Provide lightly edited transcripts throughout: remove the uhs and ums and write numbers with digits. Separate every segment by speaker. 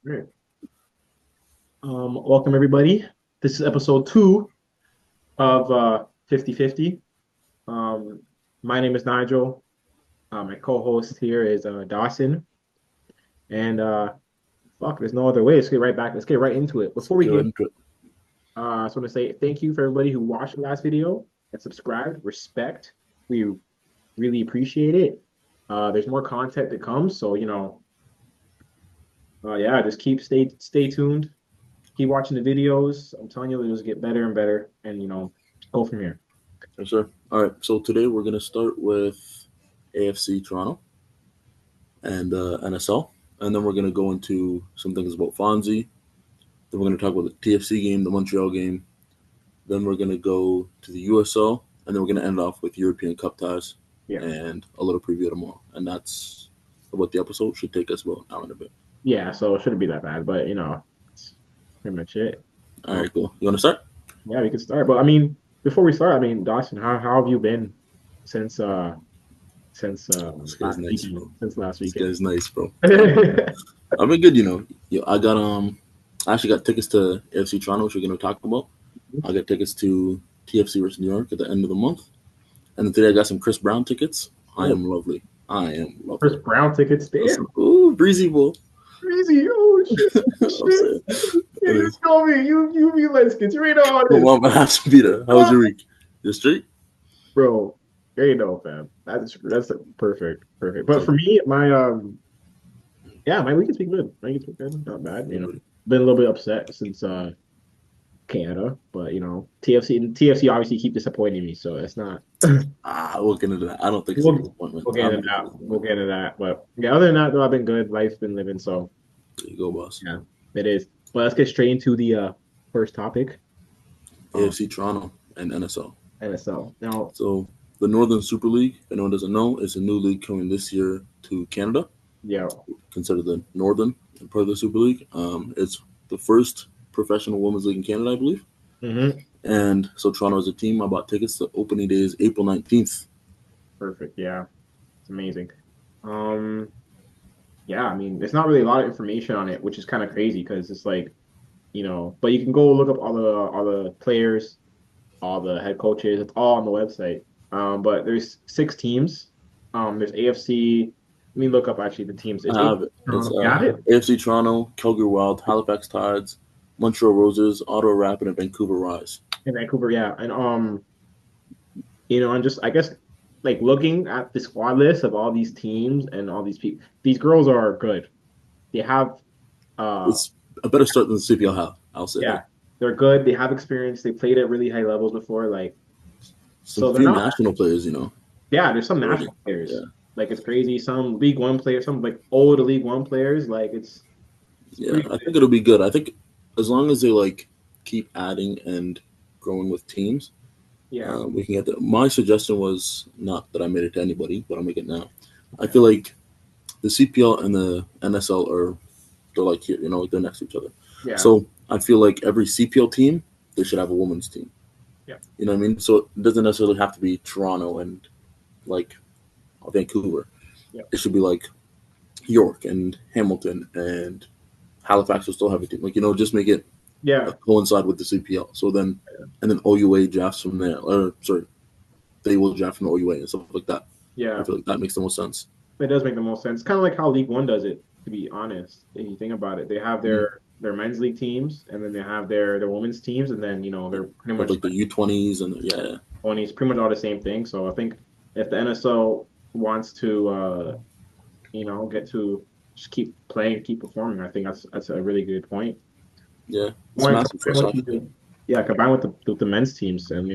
Speaker 1: Great. Welcome everybody. This is episode 2 of 50/50. My name is Nigel. My co-host here is Dawson. And there's no other way. Let's get right back. Let's get right into it. Before we get into it, I just want to say thank you for everybody who watched the last video and subscribed. Respect. We really appreciate it. There's more content to come, so just stay tuned. Keep watching the videos. I'm telling you, it'll just get better and better, and go from here.
Speaker 2: Yes, sir. All right. So today we're gonna start with AFC Toronto and NSL, and then we're gonna go into some things about Fonzie. Then we're gonna talk about the TFC game, the Montreal game. Then we're gonna go to the USL, and then we're gonna end off with European Cup ties and a little preview tomorrow. And that's what the episode should take us about an hour and a bit.
Speaker 1: Yeah, so it shouldn't be that bad, but it's pretty much it.
Speaker 2: All right, cool. You want to start?
Speaker 1: Yeah, we can start. But before we start, Dawson, how have you been since last weekend? Since last weekend,
Speaker 2: this guy's nice, bro. I've been good. I actually got tickets to AFC Toronto, which we're going to talk about. I got tickets to TFC versus New York at the end of the month, and then today I got some Chris Brown tickets. I am lovely.
Speaker 1: Chris Brown tickets, damn.
Speaker 2: Ooh, breezy boy.
Speaker 1: Crazy, oh shit! You tell me, you be Lenskins, you ain't know
Speaker 2: this. Mom, I have to be there. How was your week? You straight,
Speaker 1: bro? There you know, fam. That's perfect. But for me, my week has been good. My week has been good, not bad. Been a little bit upset since Canada, but TFC obviously keep disappointing me, so it's not.
Speaker 2: We'll get into that. I don't think it's a disappointment.
Speaker 1: We'll get into that. But yeah, other than that, though, I've been good. Life's been living, so
Speaker 2: there you go, boss.
Speaker 1: Yeah, it is. But let's get straight into the first topic.
Speaker 2: AFC Toronto and NSL.
Speaker 1: Now,
Speaker 2: so the Northern Super League, if anyone doesn't know, is a new league coming this year to Canada.
Speaker 1: Yeah.
Speaker 2: Considered the Northern part of the Super League. It's the first professional women's league in Canada, I believe.
Speaker 1: Mm-hmm.
Speaker 2: And so Toronto is a team. I bought tickets. The opening day is April 19th.
Speaker 1: Perfect. Yeah. It's amazing. There's not really a lot of information on it, which is kind of crazy because it's like, but you can go look up all the players, all the head coaches. It's all on the website. But there's 6 teams. There's AFC. Let me look up actually the teams.
Speaker 2: I have it. It's AFC Toronto, Calgary Wild, Halifax Tides, Montreal Roses, Ottawa Rapid, and Vancouver Rise.
Speaker 1: In Vancouver, yeah. And and just I guess like looking at the squad list of all these teams and all these people, these girls are good. They have
Speaker 2: it's a better start than the CPL have, I'll say.
Speaker 1: Yeah, they're good. They have experience. They played at really high levels before,
Speaker 2: so they're national players,
Speaker 1: Yeah, there's some national players. Yeah. Like it's crazy. Some League One players, some like old League One players. Like it's
Speaker 2: I think it'll be good. I think as long as they keep adding and growing with teams, we can get there. My suggestion was not that I made it to anybody, but I'll make it now. I feel like the CPL and the NSL they're here, they're next to each other.
Speaker 1: Yeah.
Speaker 2: So I feel like every CPL team, they should have a women's team.
Speaker 1: Yeah.
Speaker 2: You know what I mean? So it doesn't necessarily have to be Toronto and Vancouver.
Speaker 1: Yeah.
Speaker 2: It should be York and Hamilton and Halifax will still have a team. Just make it coincide with the CPL. So then, and then OUA drafts from there. They will draft from the OUA and stuff like that.
Speaker 1: Yeah.
Speaker 2: I feel like that makes the most sense.
Speaker 1: It does make the most sense. Kind of like how League One does it, to be honest. If you think about it, they have their men's league teams, and then they have their women's teams, and then they're pretty much
Speaker 2: the U20s and
Speaker 1: 20s, pretty much all the same thing. So I think if the NSL wants to, get to just keep playing, keep performing, I think that's a really good point.
Speaker 2: Yeah,
Speaker 1: combined with the men's teams, and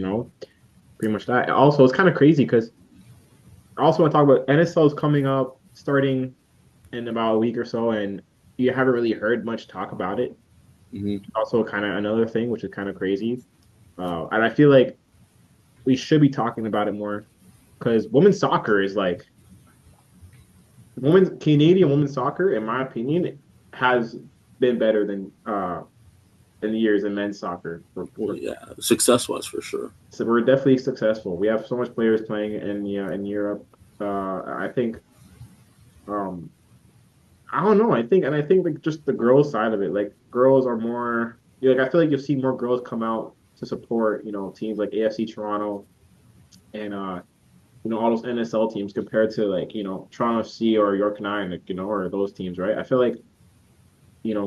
Speaker 1: pretty much that. Also, it's kind of crazy because I also want to talk about NSL is coming up, starting in about a week or so, and you haven't really heard much talk about it.
Speaker 2: Mm-hmm.
Speaker 1: Also, kind of another thing, which is kind of crazy, and I feel like we should be talking about it more because women's soccer is Canadian women's soccer, in my opinion, has been better than in the years in men's soccer.
Speaker 2: Success-wise for sure.
Speaker 1: So we're definitely successful. We have so much players playing in Europe. I think I don't know. I think like just the girls side of it, like girls are more. Like I feel like you'll see more girls come out to support, teams like AFC Toronto and all those NSL teams compared to like Toronto FC or York Nine, like or those teams, right? I feel like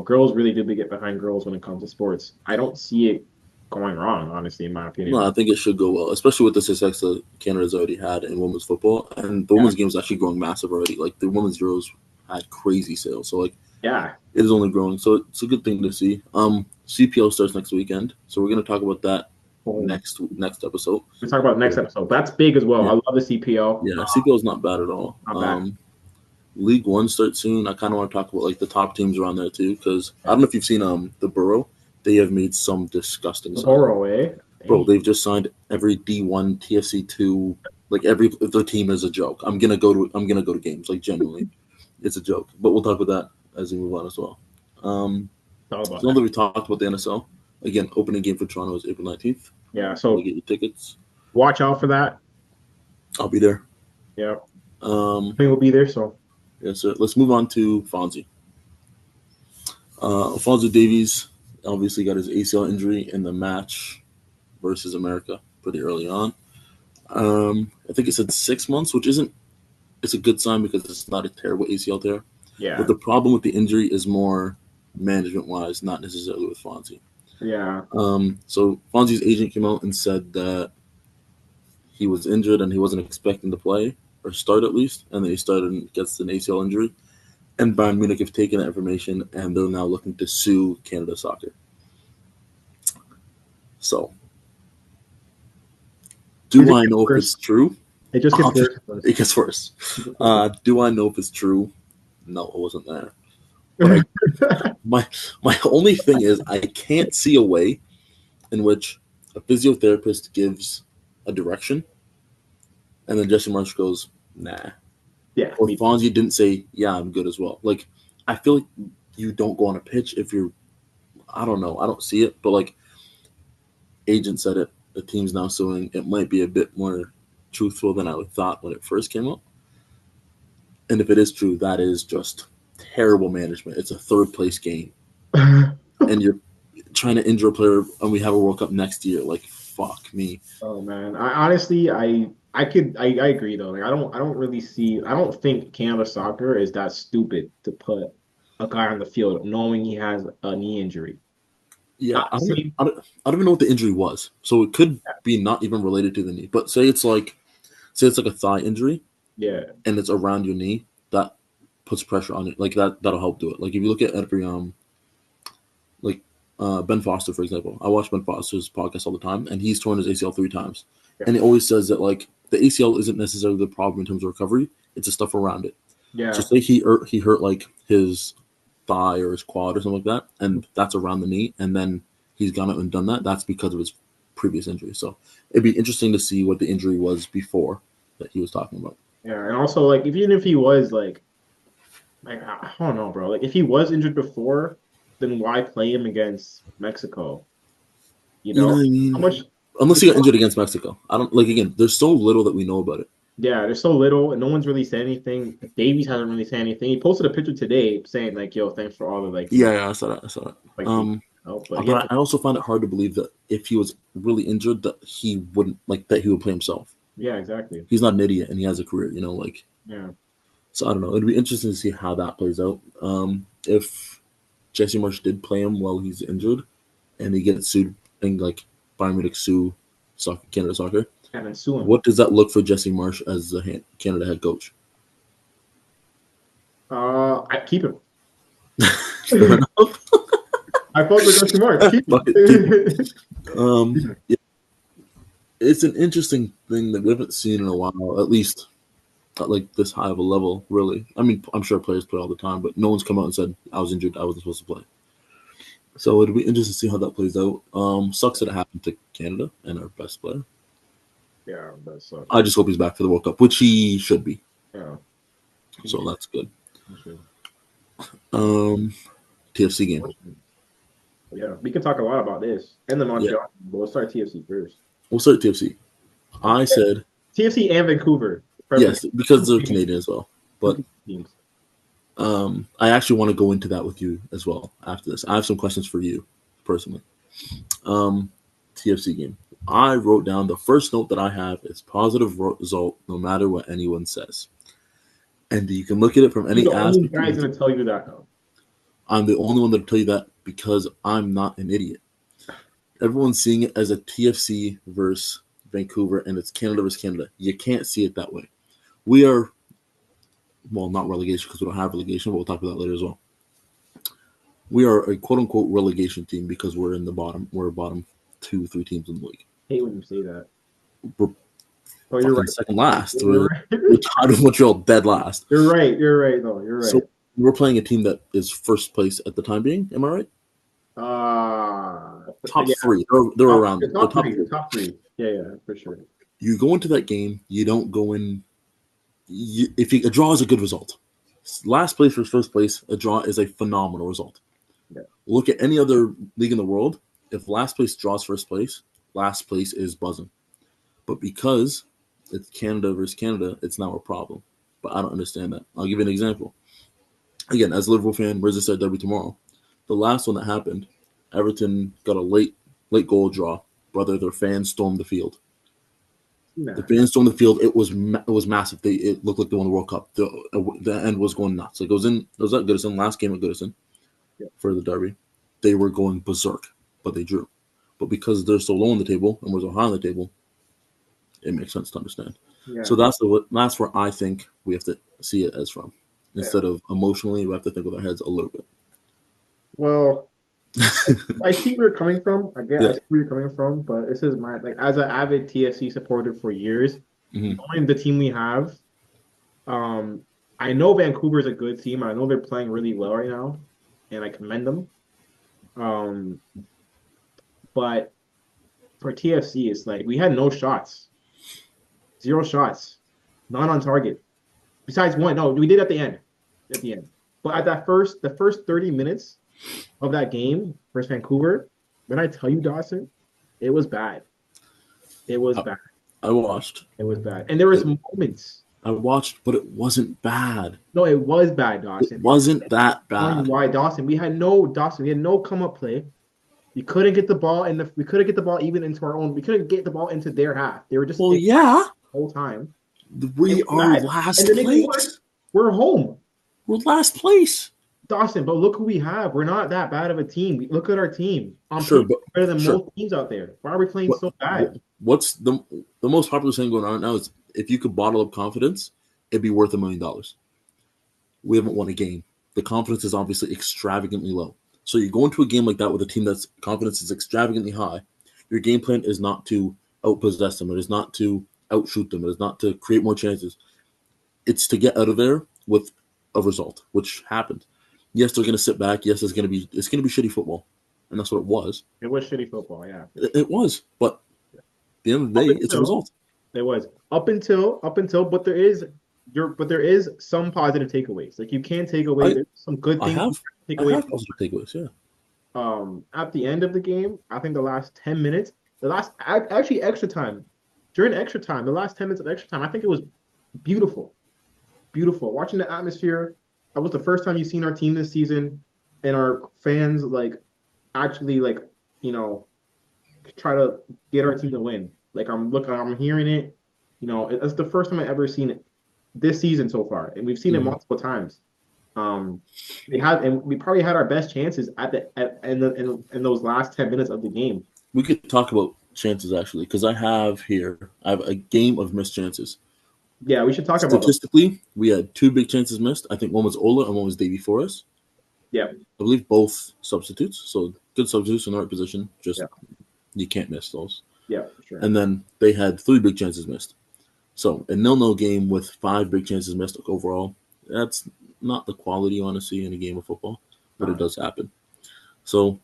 Speaker 1: girls really do get behind girls when it comes to sports. I don't see it going wrong, honestly, in my
Speaker 2: No,
Speaker 1: opinion.
Speaker 2: I think it should go well, especially with the success that Canada's already had in women's football, and the
Speaker 1: Yeah,
Speaker 2: women's game is actually growing massive already. Like the women's Euros had crazy sales, so like
Speaker 1: yeah.
Speaker 2: it is only growing. So it's a good thing to see. CPL starts next weekend, so we're gonna talk about that
Speaker 1: Boom.
Speaker 2: next episode.
Speaker 1: We talk about next episode. That's big as well.
Speaker 2: Yeah,
Speaker 1: I love the CPO.
Speaker 2: yeah, CPL is not bad at all.
Speaker 1: Not bad.
Speaker 2: League One starts soon. I kind of want to talk about like the top teams around there too, because I
Speaker 1: Yeah.
Speaker 2: don't know if you've seen the Borough. They have made some disgusting signings.
Speaker 1: Borough, eh?
Speaker 2: Bro,
Speaker 1: Dang.
Speaker 2: they've just signed every D1, TFC2, like every the team is a joke. I'm gonna go to games, like genuinely. It's a joke. But we'll talk about that as we move on as well.
Speaker 1: Talk about
Speaker 2: So now
Speaker 1: that.
Speaker 2: that we talked about the NSL, again, opening game for Toronto is April 19th.
Speaker 1: Yeah.
Speaker 2: So
Speaker 1: So
Speaker 2: get your tickets.
Speaker 1: watch out for that.
Speaker 2: I'll be there.
Speaker 1: Yeah. I
Speaker 2: Um,
Speaker 1: think we'll be there. So
Speaker 2: yeah, so let's move on to Fonzie. Alphonso Davies obviously got his ACL injury in the match versus America pretty early on. I think it said 6 months, which isn't. It's a good sign because it's not a terrible ACL tear. But
Speaker 1: yeah.
Speaker 2: the problem with the injury is more management wise, not necessarily with Fonzie.
Speaker 1: Yeah.
Speaker 2: So Fonzie's agent came out and said that he was injured and he wasn't expecting to play or start at least, and then he started and gets an ACL injury. And Bayern Munich have taken that information and they're now looking to sue Canada Soccer. So,
Speaker 1: It
Speaker 2: do
Speaker 1: just
Speaker 2: I
Speaker 1: gets
Speaker 2: know if
Speaker 1: worse.
Speaker 2: it's true?
Speaker 1: It just gets worse.
Speaker 2: It gets worse. Do I know if it's true? No, I wasn't there. But my only thing is I can't see a way in which a physiotherapist gives a direction and then Jesse Marsh goes, nah.
Speaker 1: Yeah.
Speaker 2: Or Fonzie didn't say, yeah, I'm good as well. Like, I feel like you don't go on a pitch if you're, I don't know, I don't see it, but like, agent said it, the team's now suing. It might be a bit more truthful than I thought when it first came up. And if it is true, that is just terrible management. It's a third place game. And you're trying to injure a player and we have a World Cup next year. Like, fuck me.
Speaker 1: Oh man. I honestly I agree though. Like I don't think Canada soccer is that stupid to put a guy on the field knowing he has a knee injury.
Speaker 2: Yeah,
Speaker 1: Not saying
Speaker 2: I don't even know what the injury was. So it could be not even related to the knee. But say it's like a thigh injury
Speaker 1: yeah.
Speaker 2: and it's around your knee, that puts pressure on it. Like that'll help do it. Like if you look at every like Ben Foster, for example. I watch Ben Foster's podcast all the time, and he's torn his ACL 3 times.
Speaker 1: Yeah.
Speaker 2: And he always says that like the ACL isn't necessarily the problem in terms of recovery; it's the stuff around it. So
Speaker 1: Yeah.
Speaker 2: say he hurt like his thigh or his quad or something like that, and that's around the knee, and then he's gone out and done that. That's because of his previous injury. So it'd be interesting to see what the injury was before that he was talking about.
Speaker 1: Yeah. And also like even if he was like I don't know, bro. Like if he was injured before, then why play him against Mexico? You
Speaker 2: You know
Speaker 1: know?
Speaker 2: what I
Speaker 1: How
Speaker 2: mean?
Speaker 1: much
Speaker 2: Unless he got injured against Mexico, I don't like. Again, there's so little that we know about it.
Speaker 1: Yeah, there's so little, and no one's really said anything. Davies hasn't really said anything. He posted a picture today saying like, "Yo, thanks for all the like,
Speaker 2: Yeah, I saw that. I saw that.
Speaker 1: like the help." But he
Speaker 2: But
Speaker 1: hasn't,
Speaker 2: I also find it hard to believe that if he was really injured, that he wouldn't like that he would play himself.
Speaker 1: yeah, exactly.
Speaker 2: He's not an idiot, and he has a career. Like
Speaker 1: Yeah,
Speaker 2: so. I don't know. It'd be interesting to see how that plays out. If Jesse Marsh did play him while he's injured, and he gets sued, and like Bayern Munich sue Canada Soccer,
Speaker 1: and then sue him.
Speaker 2: what does that look for Jesse Marsh as the Canada head coach?
Speaker 1: I keep him.
Speaker 2: Fair enough.
Speaker 1: I felt like that's smart. Keep
Speaker 2: Fuck it, yeah, it's an interesting thing that we haven't seen in a while, at least at like this high of a level, really. I mean, I'm sure players play all the time, but no one's come out and said I was injured, I wasn't supposed to play. So it'll be interesting to see how that plays out. Sucks that it happened to Canada and our best player.
Speaker 1: Yeah, that's
Speaker 2: I just hope he's back for the World Cup, which he should be.
Speaker 1: yeah.
Speaker 2: So that's good.
Speaker 1: Sure.
Speaker 2: TFC game.
Speaker 1: Yeah, we can talk a lot about this and the Montreal,
Speaker 2: Yeah.
Speaker 1: but we'll start TFC first.
Speaker 2: We'll start TFC. I said
Speaker 1: TFC and Vancouver.
Speaker 2: yes because they're Canadian as well, but
Speaker 1: teams.
Speaker 2: I actually want to go into that with you as well after this. I have some questions for you personally. TFC game. I wrote down the first note that I have is positive result no matter what anyone says. And you can look at it from
Speaker 1: You're
Speaker 2: any
Speaker 1: the only
Speaker 2: aspect.
Speaker 1: guy who's going to tell you that, though.
Speaker 2: I'm the only one that'll tell you that because I'm not an idiot. Everyone's seeing it as a TFC versus Vancouver, and it's Canada versus Canada. You can't see it that way. We are, well, not relegation because we don't have relegation, but we'll talk about that later as well. We are a quote unquote relegation team because we're in the bottom. We're bottom 2-3 teams in the league.
Speaker 1: I hate when you say that.
Speaker 2: We're
Speaker 1: you're right.
Speaker 2: second last.
Speaker 1: You're
Speaker 2: We're tied with Montreal dead last.
Speaker 1: You're right. You're right. No, you're right.
Speaker 2: So we're playing a team that is first place at the time being. Am I right? Top three. They're around.
Speaker 1: Top three. Yeah, for sure.
Speaker 2: You go into that game. You don't go in. A draw is a good result. Last place versus first place, a draw is a phenomenal result.
Speaker 1: Yeah.
Speaker 2: Look at any other league in the world. If last place draws first place, last place is buzzing. But because it's Canada versus Canada, it's now a problem. But I don't understand that. I'll give you an example. Again, as a Liverpool fan, Merseyside derby tomorrow. The last one that happened, Everton got a late goal draw. Brother, their fans stormed the field. Nah. The fans stormed the field. It was massive. It looked like they won the World Cup. The end was going nuts. It was at Goodison, last game at Goodison for the derby. They were going berserk, but they drew. But because they're so low on the table and we're so high on the table, it makes sense to understand. Yeah. So that's where I think we have to see it as from. Instead of emotionally, we have to think with our heads a little bit.
Speaker 1: Well, I see where you're coming from. I see where you're coming from, but this is as an avid TFC supporter for years, knowing the team we have, I know Vancouver's a good team. I know they're playing really well right now, and I commend them. But for TFC, it's like we had no shots. 0 shots. None on target. Besides one. No, we did at the end. But at the first 30 minutes of that game versus Vancouver, when I tell you, Dawson, it was bad. It was bad.
Speaker 2: I watched.
Speaker 1: It was bad. And there was moments.
Speaker 2: I watched, but it wasn't bad.
Speaker 1: No, it was bad, Dawson.
Speaker 2: It wasn't that bad.
Speaker 1: Why, Dawson? We had no come-up play. We couldn't get the ball we couldn't get the ball even into our own. We couldn't get the ball into their half. They were just
Speaker 2: the
Speaker 1: whole time.
Speaker 2: We are last place.
Speaker 1: We're home.
Speaker 2: We're last place.
Speaker 1: Dawson, but look who we have. We're not that bad of a team. Look at our team.
Speaker 2: But
Speaker 1: better than most teams out there. Why are we playing so bad?
Speaker 2: What's the most popular saying going on right now is if you could bottle up confidence, it'd be worth $1 million. We haven't won a game. The confidence is obviously extravagantly low. So you go into a game like that with a team that's confidence is extravagantly high. Your game plan is not to outpossess them. It is not to outshoot them. It is not to create more chances. It's to get out of there with a result, which happened. Yes, they're going to sit back. Yes, it's going to be shitty football, and that's what it was.
Speaker 1: It was shitty football, yeah.
Speaker 2: It was, but at the end of the day, it's a result.
Speaker 1: It was up until, but there is some positive takeaways. Like you can take away some good things.
Speaker 2: I have positive takeaways, yeah.
Speaker 1: At the end of the game, I think the last 10 minutes, extra time. During extra time, the last 10 minutes of extra time, I think it was beautiful. Beautiful. Watching the atmosphere. That was the first time you've seen our team this season and our fans actually try to get our team to win. I'm hearing it. It's the first time I've ever seen it this season so far, and we've seen it multiple times. We probably had our best chances in those last 10 minutes of the game.
Speaker 2: We could talk about chances actually, because I have a game of missed chances.
Speaker 1: Yeah, we should talk about
Speaker 2: statistically. We had 2 big chances missed. I think one was Ola and one was Davy Forrest.
Speaker 1: Yeah,
Speaker 2: I believe both substitutes. So good substitutes in the right position. You can't miss those.
Speaker 1: Yeah, for sure.
Speaker 2: And then they had 3 big chances missed. So a 0-0 game with 5 big chances missed overall. That's not the quality you want to see in a game of football, but it does happen. So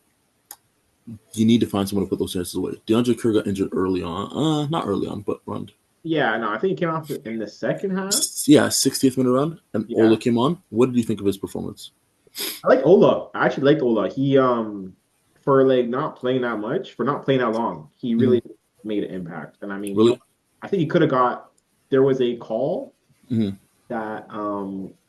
Speaker 2: you need to find someone to put those chances away. DeAndre Kerr got injured early on. Not early on, but around.
Speaker 1: Yeah, no, I think he came off in the second half.
Speaker 2: Yeah, 60th minute run, and Ola came on. What did you think of his performance?
Speaker 1: I like Ola. I actually liked Ola. He for not playing that much, for not playing that long, he really made an impact. And I mean,
Speaker 2: really?
Speaker 1: I think he could have got. There was a call, and that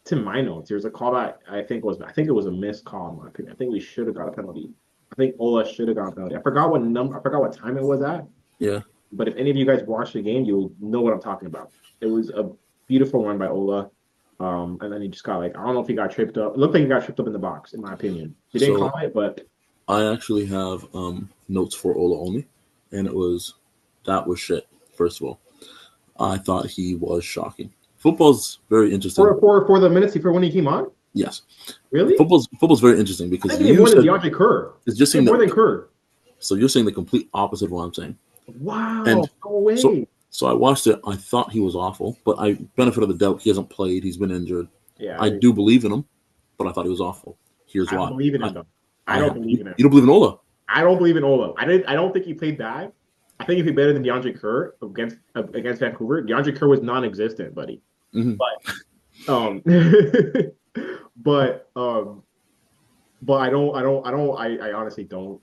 Speaker 1: to my notes, there's a call that I think it was a missed call in my opinion. I think we should have got a penalty. I think Ola should have got a penalty. I forgot what time it was at.
Speaker 2: Yeah.
Speaker 1: But if any of you guys watched the game, you'll know what I'm talking about. It was a beautiful run by Ola. And then he just got like I don't know if he got tripped up. It looked like he got tripped up in the box, in my opinion. He didn't call it, but
Speaker 2: I actually have notes for Ola only, and that was shit. First of all, I thought he was shocking. Football's very interesting.
Speaker 1: For the minutes for when he came on.
Speaker 2: Yes,
Speaker 1: really.
Speaker 2: Football's very interesting because
Speaker 1: I think more than DeAndre Kerr.
Speaker 2: It's just
Speaker 1: saying more than Kerr.
Speaker 2: So you're saying the complete opposite of what I'm saying.
Speaker 1: Wow!
Speaker 2: And
Speaker 1: no way.
Speaker 2: So I watched it. I thought he was awful, but I benefit of the doubt. He hasn't played. He's been injured.
Speaker 1: Yeah,
Speaker 2: I do believe in him, but I thought he was awful. Here's why.
Speaker 1: I believe in him though. I don't believe in him.
Speaker 2: You don't believe in Ola?
Speaker 1: I don't believe in Ola. I don't think he played bad. I think he played better than DeAndre Kerr against Vancouver. DeAndre Kerr was non-existent, buddy.
Speaker 2: Mm-hmm.
Speaker 1: But I honestly don't.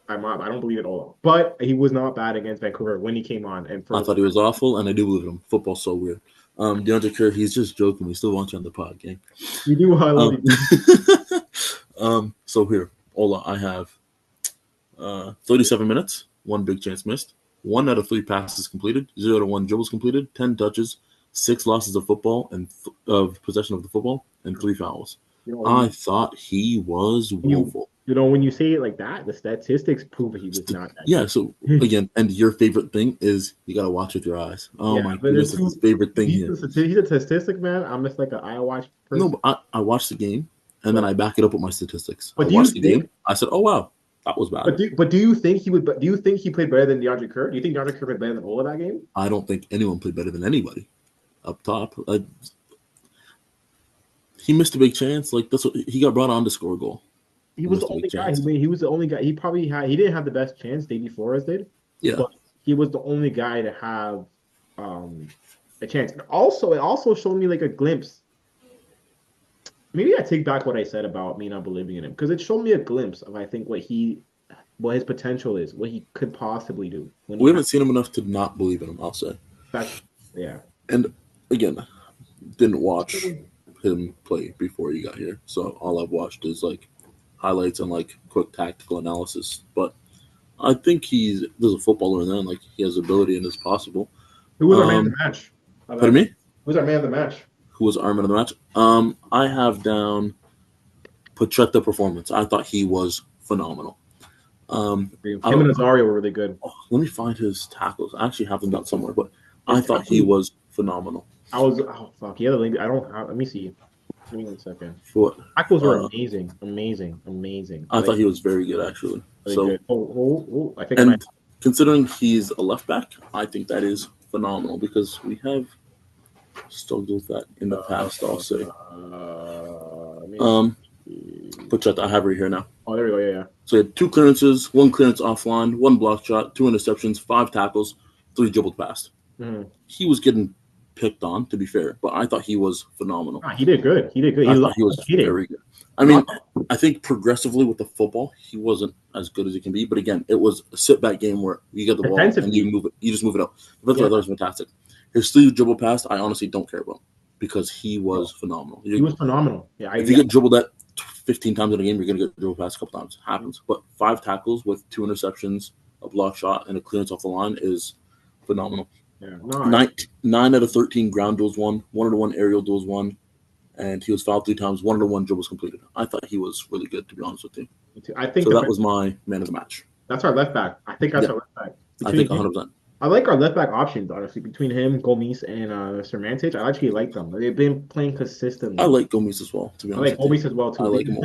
Speaker 1: I don't believe in Ola. But he was not bad against Vancouver when he came on. And
Speaker 2: I thought he was awful, and I do believe in him. Football's so weird. DeAndre Kerr, he's just joking. We still want you on the pod, gang.
Speaker 1: You do. I love
Speaker 2: you. So here, Ola, I have 37 minutes, 1 big chance missed, 1 out of 3 passes completed, 0 out of 1 dribbles completed, 10 touches, 6 losses of football and of possession of the football, and 3 fouls. I thought he was woeful.
Speaker 1: When you say it like that, the statistics prove he was not that
Speaker 2: good. So again, and your favorite thing is you gotta watch with your eyes. Oh my goodness, it's his favorite thing here.
Speaker 1: He's a statistic man. I'm just like an eye watch person.
Speaker 2: No, but I watched the game and then I back it up with my statistics.
Speaker 1: But
Speaker 2: I watched the game. I said, "Oh wow, that was bad."
Speaker 1: But do you think he would? Do you think he played better than DeAndre Kerr? Do you think DeAndre Kerr played better than Ola that game?
Speaker 2: I don't think anyone played better than anybody up top. He missed a big chance. Like that's what he got brought on to score a goal.
Speaker 1: He was the only guy. He was the only guy. He didn't have the best chance. Davey Flores did.
Speaker 2: Yeah.
Speaker 1: But he was the only guy to have a chance. And also, it also showed me like a glimpse. Maybe I take back what I said about me not believing in him because it showed me a glimpse of I think what his potential is, what he could possibly do.
Speaker 2: We haven't seen him enough to not believe in him. I'll say.
Speaker 1: Yeah.
Speaker 2: And again, didn't watch him play before he got here, so all I've watched is like highlights and like quick tactical analysis. But I think there's a footballer in there and like he has ability and is possible.
Speaker 1: Who was our man of the match?
Speaker 2: Pardon me?
Speaker 1: Who was our man of the match?
Speaker 2: Who was our man of the match? I have down Pachetta performance. I thought he was phenomenal.
Speaker 1: Him and Azario were really good.
Speaker 2: Let me find his tackles. I actually have them down somewhere, but I thought he was phenomenal.
Speaker 1: Fuck. Yeah, I don't have. Let me see. Give me 1 second.
Speaker 2: Tackles
Speaker 1: were amazing.
Speaker 2: I thought he was very good, actually.
Speaker 1: Really
Speaker 2: good.
Speaker 1: I think.
Speaker 2: Considering he's a left back, I think that is phenomenal because we have struggled with that in the past. I'll say. Pachetta, I have it right here now.
Speaker 1: Oh, there we go. Yeah.
Speaker 2: So he had 2 clearances, 1 clearance offline, 1 block shot, 2 interceptions, 5 tackles, 3 dribbled past.
Speaker 1: Mm-hmm.
Speaker 2: He was getting picked on, to be fair, but I thought he was phenomenal.
Speaker 1: He did good.
Speaker 2: I thought he was very good. I mean, I think progressively with the football, he wasn't as good as he can be. But again, it was a sit-back game where you get the ball and you move it. You just move it up. That's why I thought it was fantastic. His 3 dribble pass, I honestly don't care about because he was phenomenal.
Speaker 1: He was phenomenal. Yeah.
Speaker 2: If you get dribbled at 15 times in a game, you're going to get dribbled past a couple times. It happens. But 5 tackles with 2 interceptions, a block shot, and a clearance off the line is phenomenal.
Speaker 1: Yeah.
Speaker 2: 9 out of 13 ground duels won, 1 out of 1 aerial duels won, and he was fouled 3 times, 1 out of 1 dribbles completed. I thought he was really good, to be honest with you.
Speaker 1: I think
Speaker 2: so. That was my man of the match.
Speaker 1: That's our left back. I think that's our left back.
Speaker 2: I think 100%.
Speaker 1: I like our left back options, honestly. Between him, Gomis, and Sermantic, I actually like them. They've been playing consistently.
Speaker 2: I like Gomis as well, to be honest.
Speaker 1: I like Gomis as well, too. They've been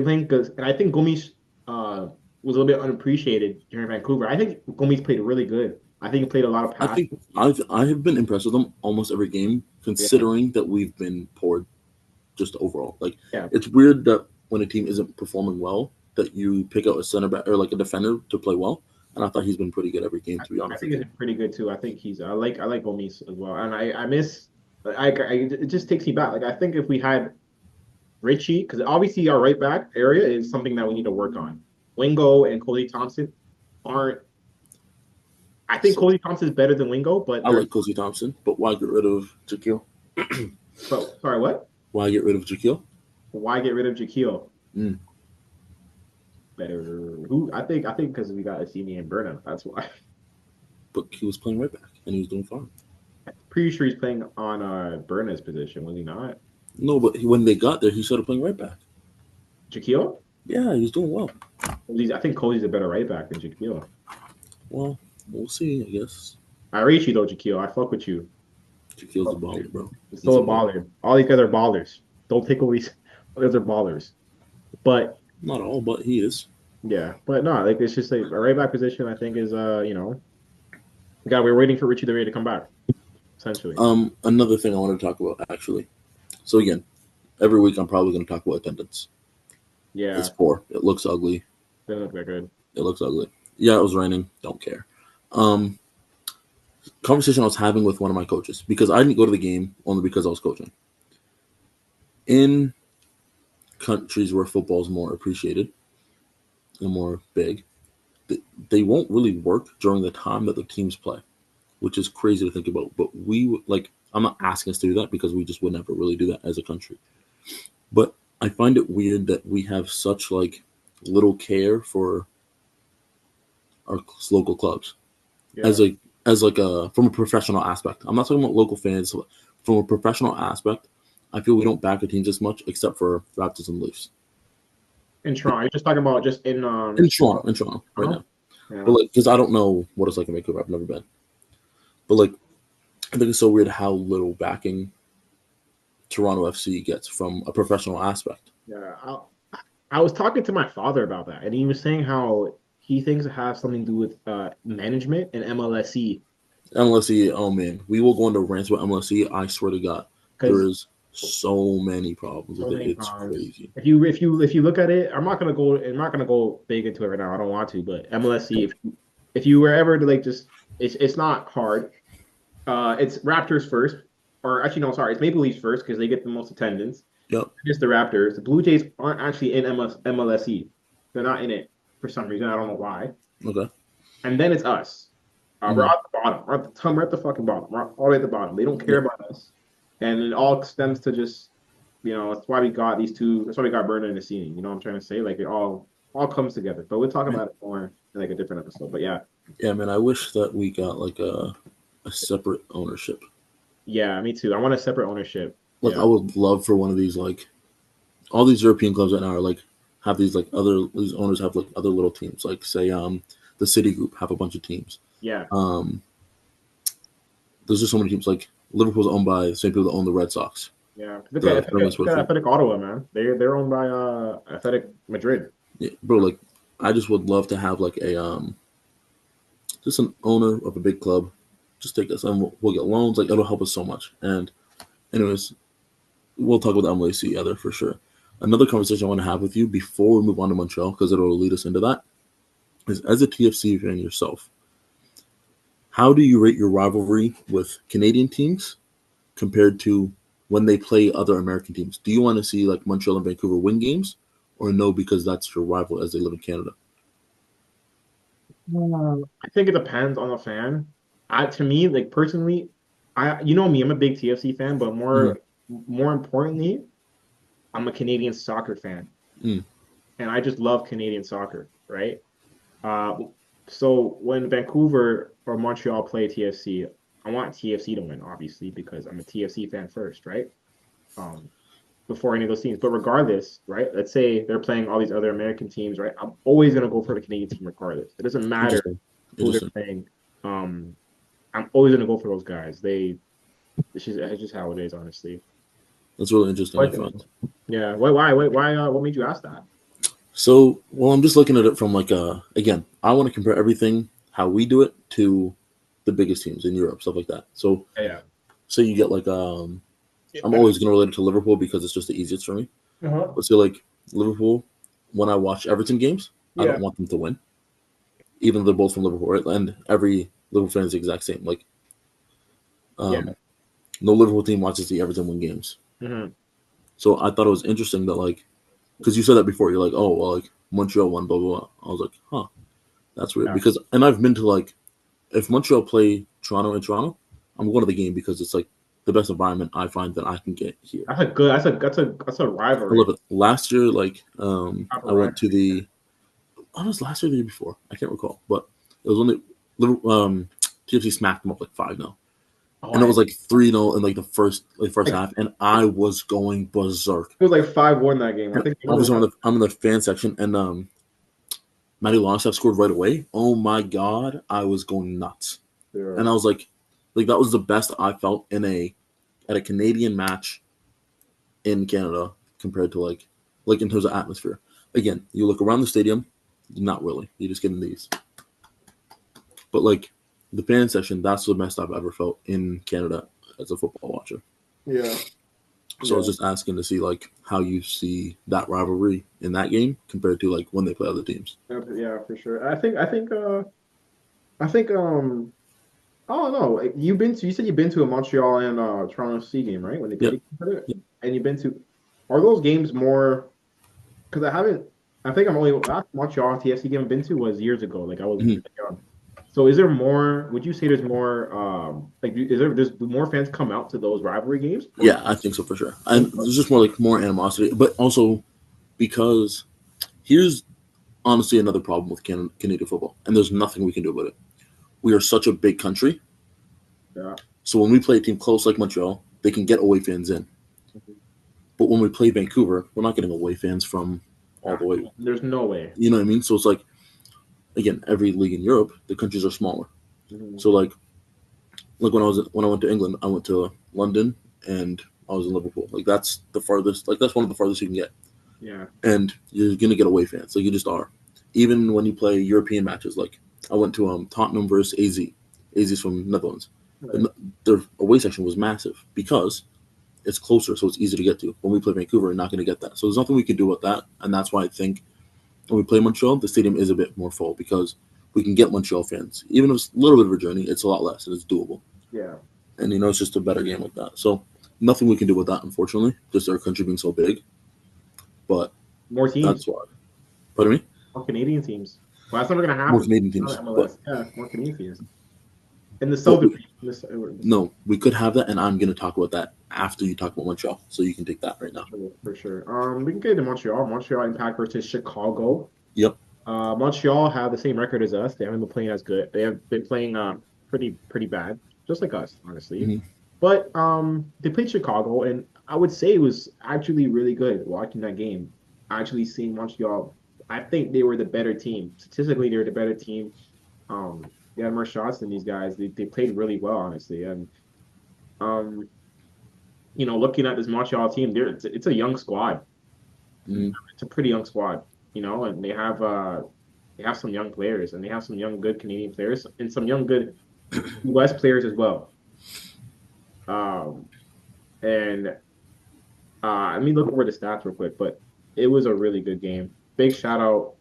Speaker 1: playing because, and I think Gomis was a little bit unappreciated here in Vancouver. I think Gomis played really good. I think he played a lot of passes.
Speaker 2: I have been impressed with him almost every game, considering that we've been poor just overall. It's weird that when a team isn't performing well, that you pick out a center back or like a defender to play well. And I thought he's been pretty good every game, to be honest.
Speaker 1: I think he's pretty good too. I think I like Gomis as well. And I miss it just takes me back. Like I think if we had Richie, because obviously our right back area is something that we need to work on. Wingo and Cody Thompson aren't. I think Cody Thompson is better than Wingo, but
Speaker 2: I like Cody Thompson. But why get rid of Jaquil?
Speaker 1: But sorry, what?
Speaker 2: Why get rid of Shaquille?
Speaker 1: Why get rid of Jaquil?
Speaker 2: Mm.
Speaker 1: Better who? I think because we got Assini and Burnham. That's why.
Speaker 2: But he was playing right back, and he was doing fine.
Speaker 1: Pretty sure he's playing on Burnham's position, was he not?
Speaker 2: No, but when they got there, he started playing right back.
Speaker 1: Jaquil?
Speaker 2: Yeah, he was doing well.
Speaker 1: I think Cody's a better right back than Jaquil.
Speaker 2: Well, we'll see, I guess.
Speaker 1: I rate you though, Jaquil. I fuck with you.
Speaker 2: Shaquille's a baller, bro.
Speaker 1: He's still a baller. All these guys are ballers. Don't take away. All these are ballers. But
Speaker 2: Not all, but he is.
Speaker 1: yeah, but no, like it's just like a right back position. I think is we're waiting for Richie the Ray to come back. Essentially.
Speaker 2: Another thing I want to talk about actually. So again, every week I'm probably going to talk about attendance.
Speaker 1: Yeah,
Speaker 2: It's poor. It looks ugly.
Speaker 1: doesn't look that good.
Speaker 2: It looks ugly. Yeah, it was raining. Don't care. Conversation I was having with one of my coaches because I didn't go to the game only because I was coaching. In countries where football is more appreciated and more big, they won't really work during the time that the teams play, which is crazy to think about. But I'm not asking us to do that because we just would never really do that as a country. But I find it weird that we have such little care for our local clubs
Speaker 1: Yeah.
Speaker 2: as from a professional aspect. I'm not talking about local fans. From a professional aspect, I feel we don't back the teams as much except for Raptors and Leafs.
Speaker 1: In Toronto, you're just talking about just in
Speaker 2: Toronto right now.
Speaker 1: Yeah.
Speaker 2: But because I don't know what it's like in Vancouver, I've never been. But I think it's so weird how little backing Toronto FC gets from a professional aspect.
Speaker 1: Yeah, I was talking to my father about that, and he was saying how he thinks it has something to do with management and MLSE.
Speaker 2: MLSE, oh man, we will go into rants about MLSE. I swear to God, there is so many problems with it. It's crazy.
Speaker 1: If you look at it, I'm not gonna go big into it right now. I don't want to, but MLSE, if you were ever to it's not hard. It's Raptors first, or actually no, sorry, it's Maple Leafs first because they get the most attendance.
Speaker 2: Yep.
Speaker 1: Just the Raptors. The Blue Jays aren't actually in MLSE. They're not in it for some reason. I don't know why.
Speaker 2: Okay.
Speaker 1: And then it's us. We're at the bottom. We're at the fucking bottom. We're all the way at the bottom. They don't care about us. And it all stems to just, that's why we got these two. That's why we got Burner and Assini. You know what I'm trying to say? It all comes together. But we'll talk about it more in a different episode. But yeah.
Speaker 2: Yeah, man. I wish that we got a separate ownership.
Speaker 1: Yeah, me too. I want a separate ownership.
Speaker 2: I would love for one of these all these European clubs right now are have these these owners have other little teams say the City Group have a bunch of teams.
Speaker 1: Yeah.
Speaker 2: There's just so many teams Liverpool's owned by the same people that own the Red Sox.
Speaker 1: Yeah. Look at Athletic Ottawa, man. They're owned by Athletic Madrid.
Speaker 2: Yeah, bro. I just would love to have just an owner of a big club. Just take us and we'll get loans. It'll help us so much. And anyways, we'll talk about the MLSE other for sure. Another conversation I want to have with you before we move on to Montreal, because it'll lead us into that, is as a TFC fan yourself, how do you rate your rivalry with Canadian teams compared to when they play other American teams? Do you want to see Montreal and Vancouver win games, or no, because that's your rival as they live in Canada?
Speaker 1: I think it depends on the fan. To me, personally, me, I'm a big TFC fan, but more importantly, I'm a Canadian soccer fan, and I just love Canadian soccer, right? So when Vancouver or Montreal play TFC, I want TFC to win, obviously, because I'm a TFC fan first, right? Before any of those teams. But regardless, right? Let's say they're playing all these other American teams, right? I'm always gonna go for the Canadian team regardless. It doesn't matter who they're playing. I'm always gonna go for those guys. It's just how it is, honestly.
Speaker 2: That's really interesting. I found.
Speaker 1: Yeah. Why? What made you ask that?
Speaker 2: So, I'm just looking at it from again, I want to compare everything how we do it to the biggest teams in Europe, stuff like that. So,
Speaker 1: yeah.
Speaker 2: So you get I'm always going to relate it to Liverpool because it's just the easiest for me.
Speaker 1: Uh-huh.
Speaker 2: But so Liverpool, when I watch Everton games, I don't want them to win, even though they're both from Liverpool, right? And every Liverpool fan is the exact same. No Liverpool team watches the Everton win games.
Speaker 1: Mm-hmm.
Speaker 2: So I thought it was interesting that because you said that before, you're oh well, Montreal won, blah blah blah. I was huh, that's weird because I've been to if Montreal play Toronto in Toronto, I'm going to the game because it's the best environment I find that I can get here.
Speaker 1: That's a good. That's a
Speaker 2: I
Speaker 1: rivalry.
Speaker 2: love it. Last year, I went to
Speaker 1: Rivalry.
Speaker 2: was last year or the year before? I can't recall, but it was when TFC smacked them up like 5-0.
Speaker 1: Oh,
Speaker 2: And it was
Speaker 1: it
Speaker 2: like 3-0 in like the first
Speaker 1: like,
Speaker 2: half, and I was going berserk.
Speaker 1: was like 5-1 that game. I
Speaker 2: And
Speaker 1: think they
Speaker 2: obviously,
Speaker 1: won.
Speaker 2: I'm in the fan section, and Matty Longstaff scored right away. Oh my god, I was going nuts,
Speaker 1: Yeah.
Speaker 2: and I was like that was the best I felt in at a Canadian match in Canada compared to like in terms of atmosphere. Again, you look around the stadium, not really. You just get in these, but like the fan section, that's the best I've ever felt in Canada as a football watcher.
Speaker 1: Yeah.
Speaker 2: So I
Speaker 1: Yeah.
Speaker 2: was just asking to see like how you see that rivalry in that game compared to like when they play other teams.
Speaker 1: Yeah, for sure. I think I don't know. Like, you said you've been to a Montreal and Toronto C game, right? When they
Speaker 2: Yep.
Speaker 1: played each other,
Speaker 2: Yep.
Speaker 1: and you've been to, are those games more? Because I haven't. I think I'm only last Montreal TFC game I've been to was years ago. Like I was
Speaker 2: Mhm.
Speaker 1: young. So is there more? Would you say there's more? Like is there's do more fans come out to those rivalry games? Or
Speaker 2: Yeah, I think so for sure. And there's just more animosity, but also because here's honestly another problem with Canadian football, and there's nothing we can do about it. We are such a big country,
Speaker 1: yeah,
Speaker 2: so when we play a team close like Montreal, they can get away fans in. But when we play Vancouver, we're not getting away fans from all
Speaker 1: yeah.
Speaker 2: the way.
Speaker 1: There's no way.
Speaker 2: You know what I mean? So it's like again, every league in Europe, the countries are smaller.
Speaker 1: Mhm.
Speaker 2: So like when I went to England, I went to London and I was in Liverpool. Like that's the farthest. Like that's one of the farthest you can get,
Speaker 1: Yeah,
Speaker 2: and you're gonna get away fans. Like you just are. Even when you play European matches, like I went to Tottenham versus AZ. AZ's from Netherlands.
Speaker 1: right.
Speaker 2: The, their away section was massive because it's closer, so it's easy to get to. When we play Vancouver, we're not going to get that. So there's nothing we can do about that, and that's why I think when we play Montreal, the stadium is a bit more full because we can get Montreal fans. Even if it's a little bit of a journey, it's a lot less and it's doable.
Speaker 1: Yeah,
Speaker 2: And it's just a better game like that. So nothing we can do with that, unfortunately. Just our country being so big, but
Speaker 1: more teams,
Speaker 2: that's why. Pardon me.
Speaker 1: more Canadian teams. Well, that's never gonna
Speaker 2: More
Speaker 1: happen.
Speaker 2: Canadian
Speaker 1: Not
Speaker 2: teams, but
Speaker 1: MLS. Yeah, more Canadian teams. In the
Speaker 2: but
Speaker 1: southern, in the
Speaker 2: no, we could have that, and I'm going to talk about that after you talk about Montreal. So you can take that right now.
Speaker 1: for sure. We can get into Montreal. Montreal Impact versus Chicago.
Speaker 2: Yep.
Speaker 1: Montreal have the same record as us. They haven't been playing as good. They have been playing pretty bad, just like us, honestly.
Speaker 2: Mm-hmm.
Speaker 1: But they played Chicago, and I would say it was actually really good watching that game. Actually seeing Montreal, I think they were the better team. Statistically, they were the better team. They had more shots than these guys. They played really well, honestly. And um, looking at this Montreal team, it's a young squad.
Speaker 2: Mm-hmm.
Speaker 1: It's a pretty young squad, and they have some young players, and they have some young good Canadian players and some young good US players as well. Um, and let me look over the stats real quick, but it was a really good game. Big shout out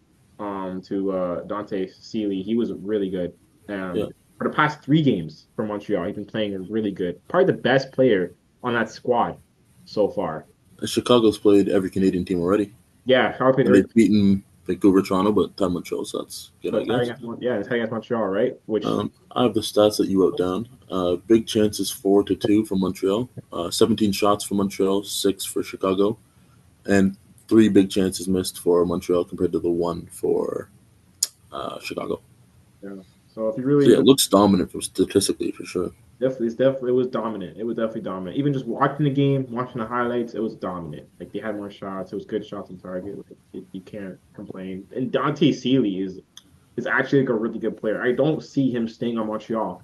Speaker 1: to Dante Seeley. He was really good.
Speaker 2: Yeah.
Speaker 1: For the past 3 games for Montreal, he's been playing really good. Probably the best player on that squad so far.
Speaker 2: Chicago's played every Canadian team already.
Speaker 1: Yeah, Chicago played
Speaker 2: And
Speaker 1: every
Speaker 2: they've beaten Vancouver, Toronto, but tied Montreal, so that's good,
Speaker 1: so
Speaker 2: I guess.
Speaker 1: it's tied against Montreal, right? Which
Speaker 2: I have the stats that you wrote down. Big chances 4-2 for Montreal, 17 shots for Montreal, 6 for Chicago, and 3 big chances missed for Montreal compared to the 1 for Chicago.
Speaker 1: yeah. So if you
Speaker 2: So
Speaker 1: really
Speaker 2: yeah, it looks dominant from statistically for sure.
Speaker 1: definitely it was dominant. It was definitely dominant. Even just watching the game, watching the highlights, it was dominant. Like they had more shots. It was good shots on target. Like, you can't complain. And Dante Seeley is actually like a really good player. I don't see him staying on Montreal.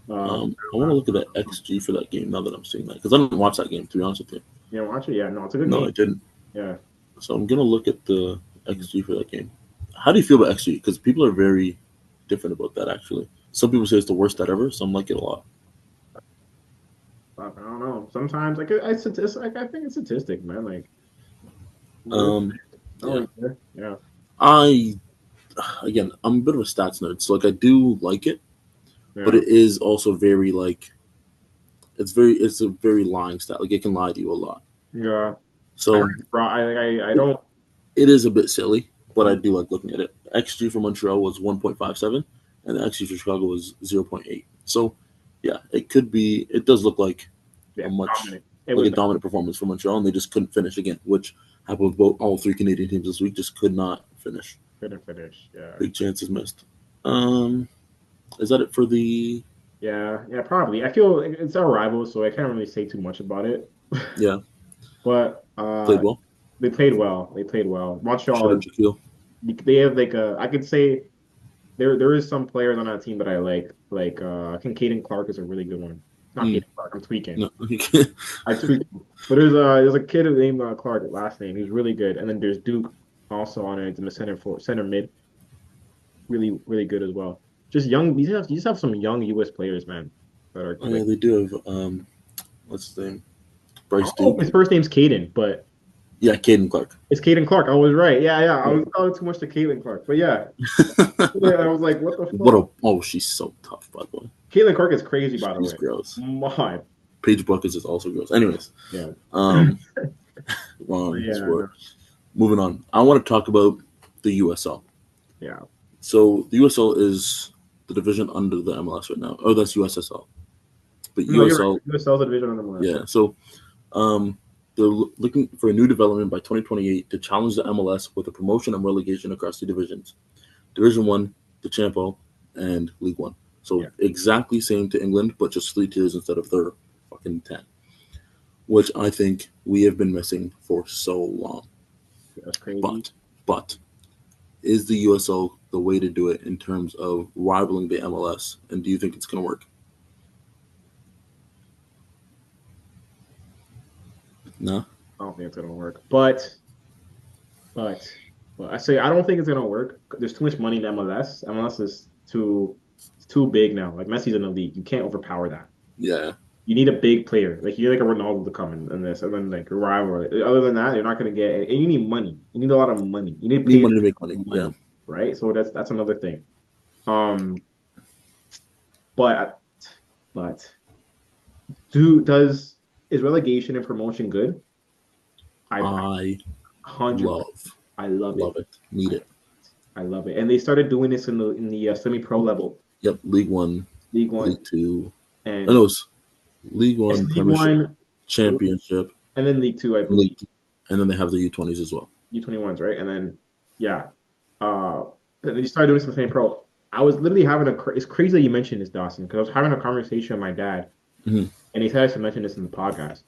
Speaker 2: I want to look at the XG for that game now that I'm seeing that because I didn't watch that game to be honest with you.
Speaker 1: Watch it. Yeah, no, it's a good
Speaker 2: No,
Speaker 1: game.
Speaker 2: I didn't.
Speaker 1: Yeah.
Speaker 2: So I'm gonna look at the XG for that game. How do you feel about XG? Because people are very different about that. Actually, some people say it's the worst stat ever. Some like it a lot.
Speaker 1: I don't know. Sometimes I think it's statistic, man. Like
Speaker 2: Um,
Speaker 1: I don't
Speaker 2: yeah,
Speaker 1: really care. Yeah.
Speaker 2: I again, I'm a bit of a stats nerd, so like I do like it, but
Speaker 1: Yeah.
Speaker 2: it is also very it's a very lying stat. Like it can lie to you a lot.
Speaker 1: Yeah.
Speaker 2: So
Speaker 1: I don't.
Speaker 2: it is a bit silly, but I do like looking at it. XG for Montreal was 1.57, and the XG for Chicago was 0.8. So yeah, it could be. It does look like
Speaker 1: Yeah,
Speaker 2: a much
Speaker 1: dominant. It
Speaker 2: like
Speaker 1: was
Speaker 2: a dominant performance for Montreal, and they just couldn't finish again, which happened with all three Canadian teams this week. Just could not finish.
Speaker 1: couldn't finish. Yeah.
Speaker 2: Big chances missed. Is that it for the?
Speaker 1: Yeah, probably. I feel like it's our rivals, so I can't really say too much about it.
Speaker 2: Yeah,
Speaker 1: But
Speaker 2: played well.
Speaker 1: they played well. They played well.
Speaker 2: Shout
Speaker 1: Montreal,
Speaker 2: out Shaquille.
Speaker 1: they have like a. I could say there is some players on that team that I like. Like I think Caden Clark is a really good one. Not Caden Clark. I'm tweaking.
Speaker 2: No,
Speaker 1: I tweaked. But there's a kid named Clark, last name. He's really good. And then there's Duke also on it in the center mid. Really, really good as well. Just young. You just have some young U.S. players, man, that are.
Speaker 2: yeah, they do have what's his name? Bryce
Speaker 1: Oh,
Speaker 2: Duke.
Speaker 1: his first name's Caden, but
Speaker 2: Yeah, Caden Clark.
Speaker 1: it's Caden Clark. I was right. Yeah. I was calling too much to Caitlin Clark, but yeah. I was like, what the fuck?
Speaker 2: She's so tough, by the way.
Speaker 1: Caitlin Clark is crazy, by the way.
Speaker 2: She's gross.
Speaker 1: My.
Speaker 2: Paige Buckets is also gross. Anyways,
Speaker 1: Yeah.
Speaker 2: wrong
Speaker 1: Yeah,
Speaker 2: sport. Moving on. I want to talk about the USL.
Speaker 1: Yeah.
Speaker 2: So the USL is the division under the MLS right now. Oh, that's USSL. But
Speaker 1: No,
Speaker 2: USL,
Speaker 1: USL's a division on the MLS.
Speaker 2: yeah. So they're looking for a new development by 2028 to challenge the MLS with a promotion and relegation across the divisions. Division 1, the Champo, and League 1. So exactly same to England, but just 3 tiers instead of their fucking 10. Which I think we have been missing for so long.
Speaker 1: That's crazy.
Speaker 2: But is the USL the way to do it in terms of rivaling the MLS? And do you think it's going to work? No?
Speaker 1: I don't think it's gonna work. But I say I don't think it's gonna work. There's too much money in MLS. MLS is too big now. Like Messi's in the league. You can't overpower that.
Speaker 2: Yeah.
Speaker 1: You need a big player. Like you need like a Ronaldo to come in this, and then like a rival. Other than that, you're not gonna get. And you need money. You need a lot of money. You need
Speaker 2: money to make money. Yeah.
Speaker 1: Right. So that's another thing. But is relegation and promotion good? I love
Speaker 2: it. Need it.
Speaker 1: I love it. And they started doing this in the semi-pro level.
Speaker 2: Yep, League 1,
Speaker 1: League
Speaker 2: 2,
Speaker 1: and
Speaker 2: it's League 1,
Speaker 1: League
Speaker 2: Premiership,
Speaker 1: 1,
Speaker 2: Championship,
Speaker 1: and then League 2, I believe.
Speaker 2: And then they have the U20s as well.
Speaker 1: U21s, right? And then they started doing some semi-pro. I was literally having it's crazy that you mentioned this, Dawson, because I was having a conversation with my dad, and he said I should mention this in the podcast.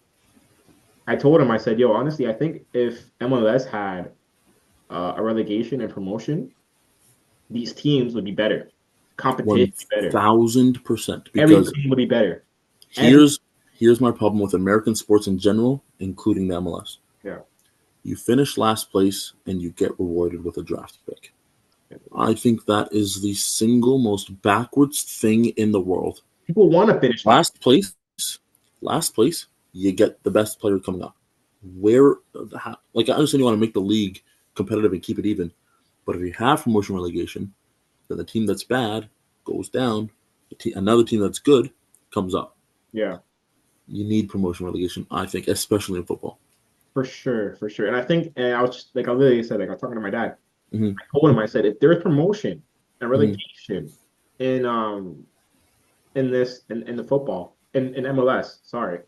Speaker 1: I told him, I said, yo, honestly, I think if MLS had a relegation and promotion, these teams would be better. Competition would be better.
Speaker 2: 1,000%.
Speaker 1: Every team would be better.
Speaker 2: Here's my problem with American sports in general, including the MLS.
Speaker 1: Yeah.
Speaker 2: You finish last place and you get rewarded with a draft pick. I think that is the single most backwards thing in the world.
Speaker 1: People want to finish
Speaker 2: last place. You get the best player coming up. I understand you want to make the league competitive and keep it even, but if you have promotion relegation, then the team that's bad goes down. Another team that's good comes up.
Speaker 1: Yeah.
Speaker 2: You need promotion relegation, I think, especially in football.
Speaker 1: For sure. And I think, and I was just like I literally said, like I was talking to my dad. I told him, I said, if there's promotion and relegation in the football in MLS, sorry,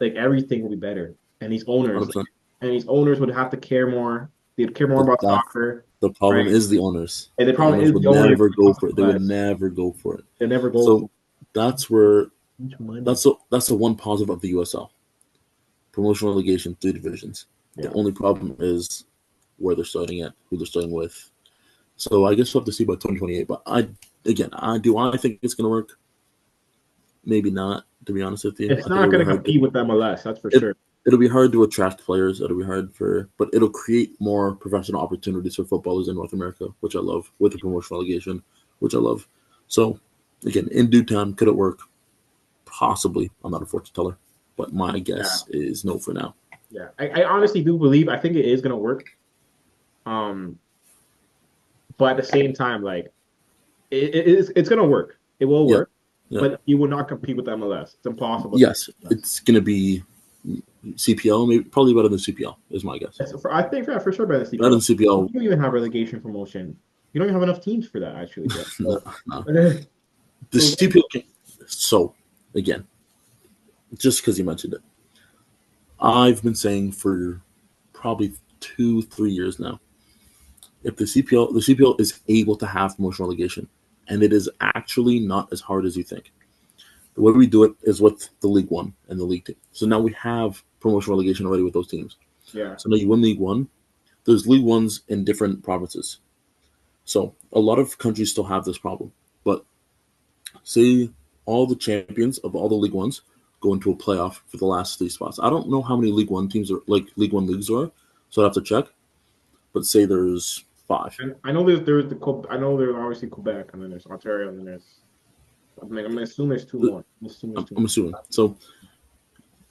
Speaker 1: like everything will be better. And these owners would have to care more. They'd care more about soccer.
Speaker 2: The problem is the owners.
Speaker 1: And the problem is
Speaker 2: would never go for it. They would never go for it.
Speaker 1: They never go.
Speaker 2: So that's where that's the one positive of the USL. Promotion relegation, 3 divisions. Yeah. The only problem is where they're starting at, who they're starting with. So I guess we'll have to see by 2028. But I think it's gonna work. Maybe not, to be honest with you.
Speaker 1: It's not going to compete with MLS, that's for sure.
Speaker 2: It'll be hard to attract players. But it'll create more professional opportunities for footballers in North America, which I love, with the promotion relegation, which I love. So, again, in due time, could it work? Possibly. I'm not a fortune teller, but my guess is no for now.
Speaker 1: Yeah, I honestly do believe. I think it is going to work. But at the same time, like, it's going to work. It will work. Yeah. But you will not compete with MLS. It's impossible.
Speaker 2: Yes, it's going to be CPL, probably better than CPL, is my guess.
Speaker 1: I think for sure better than CPL.
Speaker 2: Better than CPL.
Speaker 1: You don't even have relegation promotion. You don't even have enough teams for that, actually.
Speaker 2: No. The CPL. So, again, just because you mentioned it. I've been saying for probably 2-3 years now, if the CPL is able to have promotion relegation, and it is actually not as hard as you think. The way we do it is with the League One and the League Two. So now we have promotion relegation already with those teams.
Speaker 1: Yeah.
Speaker 2: So now you win League One. There's League Ones in different provinces. So a lot of countries still have this problem. But say all the champions of all the League Ones go into a playoff for the last 3 spots. I don't know how many League One teams are, like League One leagues are, so I'd have to check. But say there's 5.
Speaker 1: And I know there's I know there's obviously Quebec, and then there's Ontario, and then there's. I'm gonna assume there's 2 more.
Speaker 2: I'm assuming. So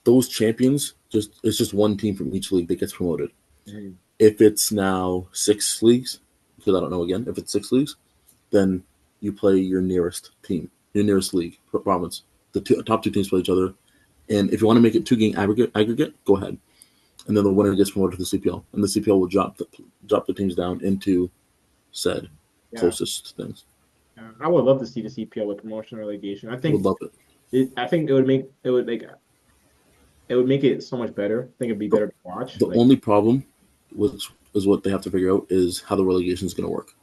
Speaker 2: those champions, it's just one team from each league that gets promoted.
Speaker 1: Mm-hmm.
Speaker 2: If it's now 6 leagues, because I don't know again, if it's 6 leagues, then you play your nearest team, your nearest league, province. The top 2 teams play each other. And if you want to make it 2-game aggregate, go ahead. And then the winner gets promoted to the CPL. And the CPL will drop the teams down into said closest things.
Speaker 1: Yeah. I would love to see the CPL with promotion relegation. I think
Speaker 2: would love it.
Speaker 1: I think it would make it so much better. I think it'd be better to watch.
Speaker 2: The only problem, which is what they have to figure out, is how the relegation is going to work.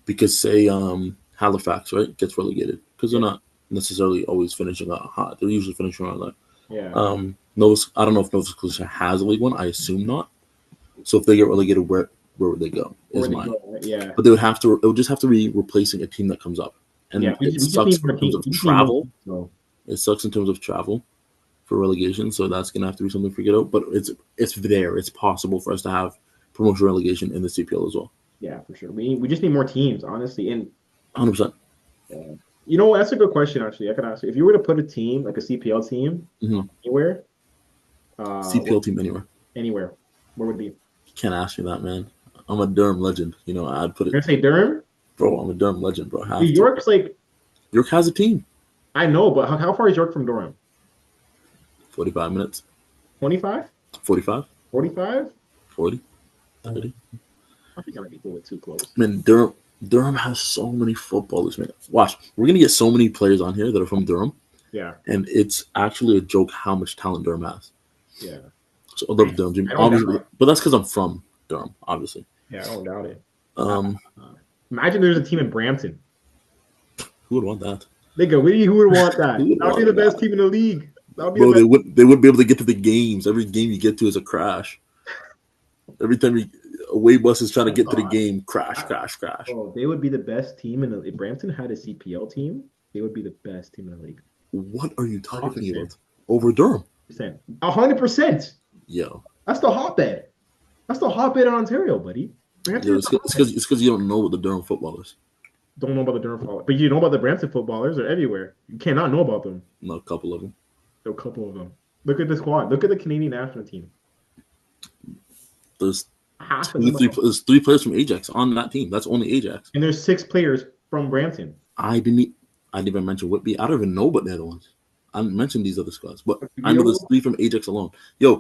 Speaker 2: Because say Halifax, right, gets relegated because they're not necessarily always finishing out hot. They're usually finishing around that.
Speaker 1: Yeah.
Speaker 2: I don't know if Nova Scotia has a League One. I assume not. So if they get relegated, where would they go?
Speaker 1: Yeah.
Speaker 2: But they would have to. It would just have to be replacing a team that comes up, and it sucks in terms of travel. It sucks in terms of travel for relegation. So that's gonna have to be something figured out. But it's there. It's possible for us to have promotion relegation in the CPL as well.
Speaker 1: Yeah, for sure. We just need more teams, honestly, and
Speaker 2: 100%.
Speaker 1: You know, that's a good question. Actually, I could ask you if you were to put a team like a CPL team anywhere.
Speaker 2: CPL team
Speaker 1: anywhere, where would it be?
Speaker 2: You can't ask me that, man. I'm a Durham legend. You know, I'd put it.
Speaker 1: You're gonna say Durham?
Speaker 2: Bro, I'm a Durham legend, bro.
Speaker 1: York's like.
Speaker 2: York has a team.
Speaker 1: I know, but how far is York from Durham?
Speaker 2: 45 minutes.
Speaker 1: 25?
Speaker 2: 45.
Speaker 1: 45?
Speaker 2: 40. 30.
Speaker 1: I think I might be a little bit too close.
Speaker 2: Man, Durham has so many footballers, man. Watch, we're gonna get so many players on here that are from Durham.
Speaker 1: Yeah.
Speaker 2: And it's actually a joke how much talent Durham has.
Speaker 1: Yeah.
Speaker 2: So I love Durham, obviously, but that's because I'm from Durham, obviously.
Speaker 1: Yeah, I don't doubt it. Imagine there's a team in Brampton.
Speaker 2: Who would want that?
Speaker 1: Nigga, who would want that? That would be the best team in the league.
Speaker 2: Bro, they wouldn't be able to get to the games. Every game you get to is a crash. Every time away bus is trying to get to the game, crash.
Speaker 1: Oh, they would be the best team if Brampton had a CPL team, they would be the best team in the league.
Speaker 2: What are you talking about? Over Durham?
Speaker 1: 100%.
Speaker 2: Yo.
Speaker 1: That's the hotbed. That's the hotbed in Ontario, buddy.
Speaker 2: It's because you don't know what the Durham footballers.
Speaker 1: Don't know about the Durham footballers. But you know about the Brampton footballers. They're everywhere. You cannot know about them.
Speaker 2: No, a couple of them.
Speaker 1: A couple of them. Look at the squad. Look at the Canadian national team.
Speaker 2: There's 3 players from Ajax on that team. That's only Ajax.
Speaker 1: And there's 6 players from Brampton.
Speaker 2: I didn't even mention Whitby. I don't even know about the other ones. I didn't mention these other squads, but I know there's 3 from Ajax alone. Here's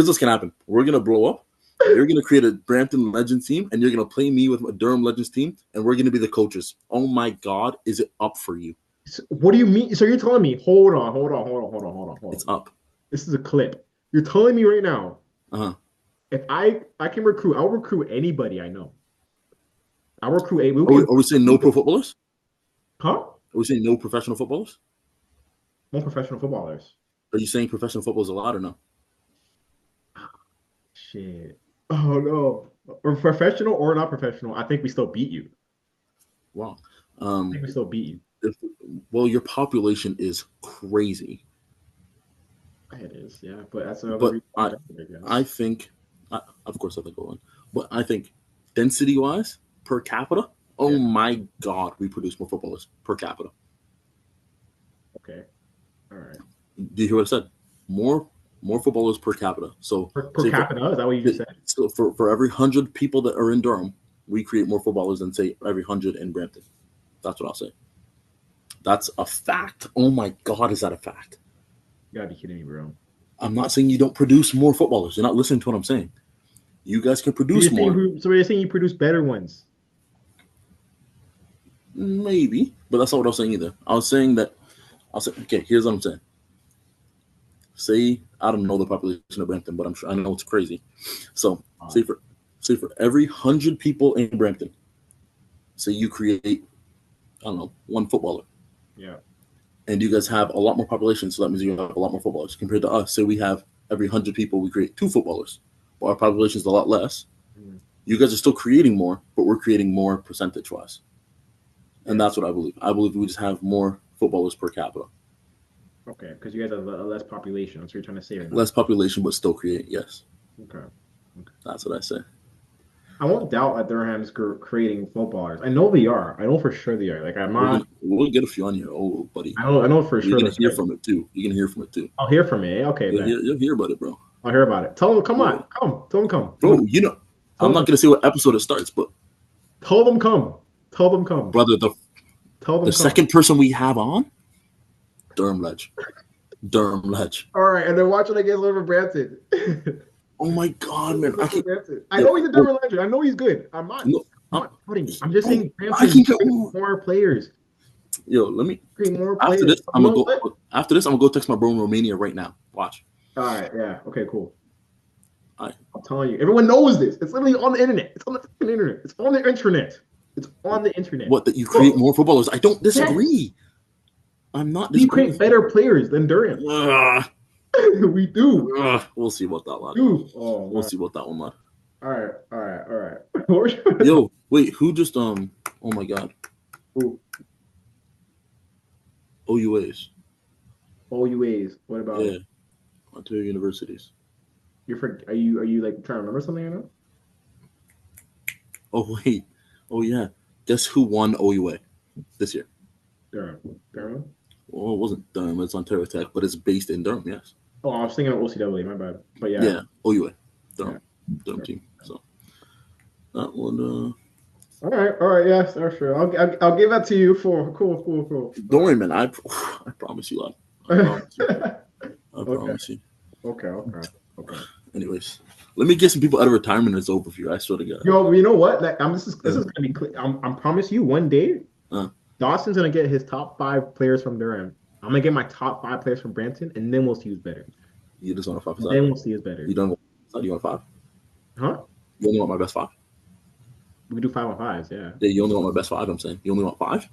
Speaker 2: what's gonna happen. We're gonna blow up. You're gonna create a Brampton Legends team, and you're gonna play me with a Durham Legends team, and we're gonna be the coaches. Oh my God, is it up for you?
Speaker 1: So what do you mean? So you're telling me? Hold on.
Speaker 2: It's up.
Speaker 1: This is a clip. You're telling me right now.
Speaker 2: If
Speaker 1: I can recruit, I'll recruit anybody I know. I'll recruit
Speaker 2: Are we saying no pro footballers?
Speaker 1: Huh?
Speaker 2: Are we saying no professional footballers?
Speaker 1: No professional footballers.
Speaker 2: Are you saying professional football is allowed or no?
Speaker 1: Shit. Oh no. Or professional or not professional, I think we still beat you.
Speaker 2: Wow.
Speaker 1: I think we still beat you.
Speaker 2: Your population is crazy.
Speaker 1: It is, yeah. But that's another
Speaker 2: reason. I think, of course, I think we'll win. But I think density-wise, per capita, oh my God, we produce more footballers per capita.
Speaker 1: Okay. All right.
Speaker 2: Do you hear what I said? More footballers per capita. So
Speaker 1: per capita, is that what you just said?
Speaker 2: So for every 100 people that are in Durham, we create more footballers than say every 100 in Brampton. That's what I'll say. That's a fact. Oh my God, is that a fact?
Speaker 1: You gotta be kidding me, bro.
Speaker 2: I'm not saying you don't produce more footballers. You're not listening to what I'm saying. You guys can produce more.
Speaker 1: So you're saying you produce better ones?
Speaker 2: Maybe, but that's not what I was saying either. I was saying that. Okay, here's what I'm saying. say I don't know the population of Brampton, but I know it's crazy. So say for every 100 people in Brampton, say you create, I don't know, one footballer.
Speaker 1: Yeah.
Speaker 2: And you guys have a lot more population, so that means you have a lot more footballers compared to us. Say we have every 100 people, we create 2 footballers, but our population is a lot less.
Speaker 1: Mm.
Speaker 2: You guys are still creating more, but we're creating more percentage-wise. And that's what I believe. I believe we just have more footballers per capita.
Speaker 1: Okay, because you guys have a less population. That's what you're trying to say right now.
Speaker 2: Less population, but still create, yes.
Speaker 1: Okay.
Speaker 2: That's what I say.
Speaker 1: I won't doubt that Durham's creating footballers. I know they are. I know for sure they are. Like I'm not.
Speaker 2: We'll get a few on here, oh buddy.
Speaker 1: I know for sure.
Speaker 2: You're gonna hear from it too. You're gonna hear from it too.
Speaker 1: I'll hear from it. Okay,
Speaker 2: you'll hear about it, bro.
Speaker 1: I'll hear about it. Tell them, come on, come. Tell them come.
Speaker 2: Bro, you know, I'm not gonna say what episode it starts, but
Speaker 1: tell them come. Tell them come,
Speaker 2: brother.
Speaker 1: The
Speaker 2: second person we have on, Durham Ledge.
Speaker 1: All right, and then watch it against Brampton.
Speaker 2: Oh my God, man!
Speaker 1: I know he's a Durham legend. I know he's good. I'm not putting it. I'm just saying Brampton more players.
Speaker 2: Yo, let me
Speaker 1: create more
Speaker 2: after
Speaker 1: players.
Speaker 2: this. I'm gonna go text my bro in Romania right now. Watch.
Speaker 1: All right. Yeah. Okay. Cool.
Speaker 2: All right.
Speaker 1: I'm telling you, everyone knows this. It's literally on the internet. It's on the fucking internet. It's on the internet. It's on the internet.
Speaker 2: What? That you create more footballers? I don't disagree. I'm not.
Speaker 1: We create better players than Durham. We do.
Speaker 2: We'll see about that one. We'll see about that one, lad.
Speaker 1: All right.
Speaker 2: Yo, wait, who just Oh my God.
Speaker 1: Who?
Speaker 2: OUAs.
Speaker 1: OUAs. What about?
Speaker 2: Yeah. Ontario universities.
Speaker 1: Are you like trying to remember something right now?
Speaker 2: Oh wait. Oh yeah. Guess who won OUA this year?
Speaker 1: Durham.
Speaker 2: Well, it wasn't Durham. It's Ontario Tech, but it's based in Durham. Yes.
Speaker 1: Oh, I was thinking of OCW. My bad. But yeah.
Speaker 2: Yeah. OUA. Durham team. So that one.
Speaker 1: All right. Yes, sure. I'll give that to you for cool.
Speaker 2: Don't worry, man. I promise you, lad. I promise you.
Speaker 1: Okay.
Speaker 2: Anyways, let me get some people out of retirement. And it's over for you. I swear to God.
Speaker 1: Yo, you know what? Like, this is gonna be clear. I promise you, one day, Dawson's gonna get his top 5 players from Durham. I'm gonna get my top 5 players from Brampton, and then we'll see who's better.
Speaker 2: You just want a 5?
Speaker 1: Then we'll see who's better.
Speaker 2: You don't want? You want 5?
Speaker 1: Huh?
Speaker 2: You only want my best 5?
Speaker 1: We can do 5 on 5s, yeah.
Speaker 2: Yeah, you only want my best 5. I'm saying you only want 5.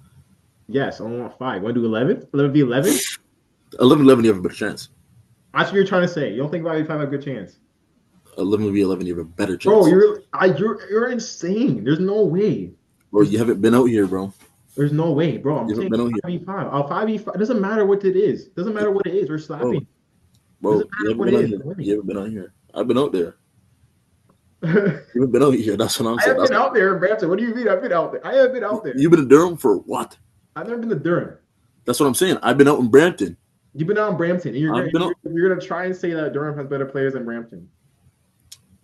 Speaker 1: Yes, I only want 5. You want to do 11? 11 v 11?
Speaker 2: 11, you have a better chance.
Speaker 3: That's what you're trying to say. You don't think 5v5 have a good chance?
Speaker 2: 11 v 11, you have a better chance.
Speaker 3: Bro, you're insane. There's no way.
Speaker 2: Bro, you haven't been out here, bro.
Speaker 3: There's no way, bro. I'm saying 5v5. 5v5. It doesn't matter what it is. Doesn't matter what it is. We're slapping.
Speaker 2: Bro, you haven't been out here. You haven't been out here. I've been out there. You haven't been out here. That's what I'm saying.
Speaker 3: I have been out there in Brampton. What do you mean? I've been out there. I have been out there.
Speaker 2: You've been in Durham for what?
Speaker 3: I've never been to Durham.
Speaker 2: That's what I'm saying. I've been out in Brampton.
Speaker 3: You've been out in Brampton. And you're gonna try and say that Durham has better players than Brampton.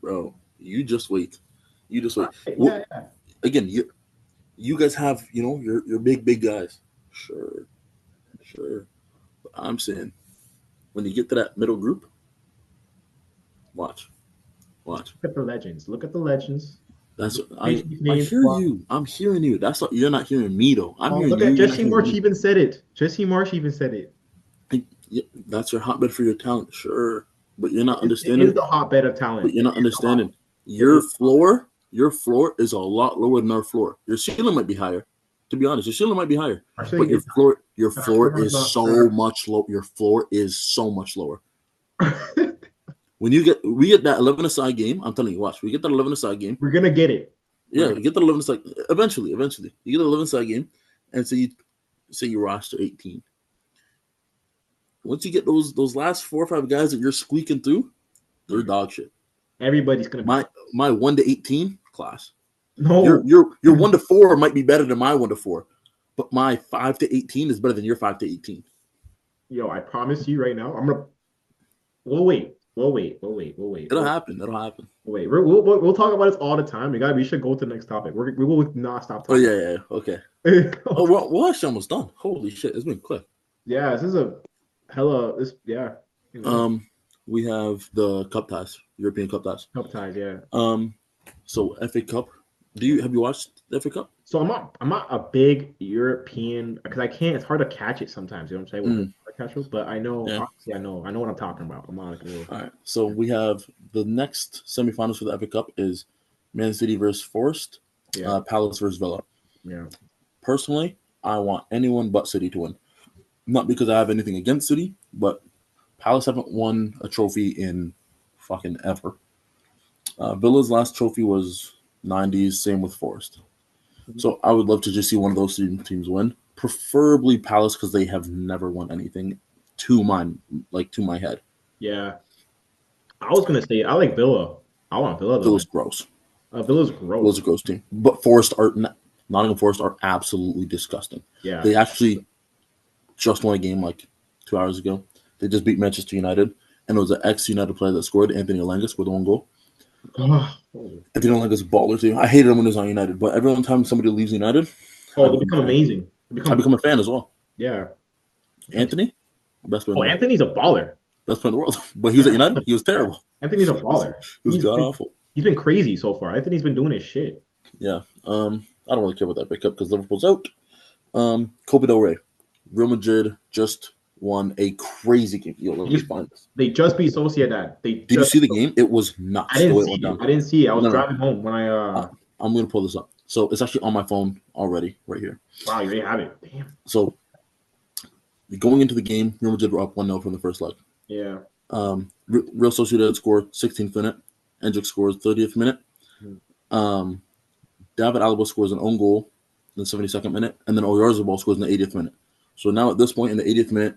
Speaker 2: Bro, you just wait.
Speaker 3: Yeah.
Speaker 2: Again, you guys have, your big guys. Sure. But I'm saying, when you get to that middle group, watch.
Speaker 1: Look at the legends.
Speaker 2: That's I hear you. I'm hearing you. That's what you're not hearing me though. I'm hearing you.
Speaker 1: Jesse Marsh even said it.
Speaker 2: That's your hotbed for your talent, sure. But you're not understanding.
Speaker 1: It is the hotbed of talent.
Speaker 2: But you're not understanding. Your floor is a lot lower than our floor. Your ceiling might be higher. To be honest, your ceiling might be higher. But your floor is so much low. Your floor is so much lower. When we get that 11-a-side game, I'm telling you, watch. We get that 11-a-side game.
Speaker 1: We're gonna get it.
Speaker 2: Yeah, we get that 11-a-side. Eventually, you get the 11-a-side game, and say you roster 18. Once you get those last 4 or 5 guys that you're squeaking through, they're dog shit.
Speaker 1: Everybody's gonna
Speaker 2: be my 1 to 18 class.
Speaker 1: No,
Speaker 2: your 1 to 4 might be better than my 1 to 4, but my 5 to 18 is better than your 5 to 18.
Speaker 1: Yo, I promise you right now, I'm gonna. We'll wait.
Speaker 2: It'll happen.
Speaker 1: Wait, we'll talk about this all the time. We should go to the next topic. We will not stop talking.
Speaker 2: Oh yeah. Okay. We're actually almost done. Holy shit, it's been quick.
Speaker 1: Yeah, this is a hella. Yeah.
Speaker 2: We have the cup ties, European cup ties.
Speaker 1: Cup ties, yeah.
Speaker 2: So FA Cup. Have you watched the FA Cup?
Speaker 3: So I'm not a big European because I can't. It's hard to catch it sometimes. You know what I'm saying? Catch it, but I know.
Speaker 2: Yeah.
Speaker 3: Obviously, I know what I'm talking about. I'm not gonna.
Speaker 2: All right. So we have the next semifinals for the FA Cup is Man City versus Forest, Palace versus Villa.
Speaker 3: Yeah.
Speaker 2: Personally, I want anyone but City to win. Not because I have anything against City, but Palace haven't won a trophy in fucking ever. Villa's last trophy was 90s, same with Forest. So I would love to just see one of those teams win, preferably Palace because they have never won anything to my head.
Speaker 3: Yeah. I was gonna say I like Villa. I want Villa though.
Speaker 2: Villa's gross.
Speaker 3: Villa's gross.
Speaker 2: Villa's a gross team. But Nottingham Forest are absolutely disgusting.
Speaker 3: Yeah.
Speaker 2: They actually just won a game like 2 hours ago. They just beat Manchester United, and it was an ex-United player that scored, Anthony Elanga, scored the one goal. Anthony Elanga's a baller too. I hated him when he was on United, but every time somebody leaves United,
Speaker 3: they become amazing.
Speaker 2: I become a fan as well.
Speaker 3: Yeah.
Speaker 2: Anthony, best player.
Speaker 3: Anthony's a baller.
Speaker 2: Best player in the world. But he was at United. He was terrible.
Speaker 3: Anthony's a baller.
Speaker 2: He was god awful.
Speaker 3: He's been crazy so far. Anthony's been doing his shit.
Speaker 2: Yeah. I don't really care about that pickup because Liverpool's out. Copa del Rey. Real Madrid just won a crazy game.
Speaker 3: They just beat Sociedad.
Speaker 2: Did you see the game? It was nuts.
Speaker 3: I didn't see it. I was driving home when
Speaker 2: I'm going to pull this up. So it's actually on my phone already, right here.
Speaker 3: Wow, you already have it. Damn.
Speaker 2: So going into the game, Real Madrid were up 1-0 from the first leg.
Speaker 3: Yeah.
Speaker 2: Real Sociedad scored 16th minute. Endrick scores 30th minute. David Alaba scores an own goal in the 72nd minute, and then Oyarzabal scores in the 80th minute. So now at this point in the 80th minute,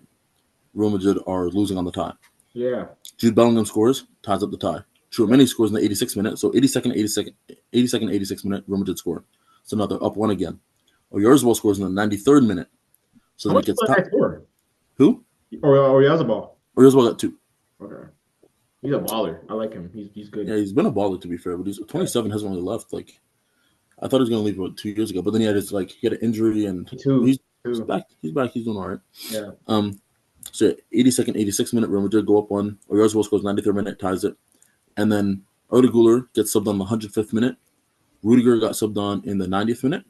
Speaker 2: Real Madrid are losing on the tie.
Speaker 3: Yeah.
Speaker 2: Jude Bellingham scores, ties up the tie. Tchouaméni scores in the 86th minute. So 86th minute, Real Madrid score. So now they're up one again. Oyarzabal scores in the 93rd minute. So then it gets tied. Who?
Speaker 3: Oyarzabal.
Speaker 2: Oyarzabal got 2.
Speaker 3: Okay. He's a baller. I like him. He's good.
Speaker 2: Yeah, he's been a baller to be fair, but he's 27, hasn't really left. Like, I thought he was gonna leave about 2 years ago, but then he had an injury and he's back. He's back. He's doing all right.
Speaker 3: Yeah.
Speaker 2: So 82nd, 86th minute, Real Madrid go up 1. Oyarzabal scores 93rd minute, ties it, and then Arda Güler gets subbed on the 105th minute. Rudiger got subbed on in the 90th minute,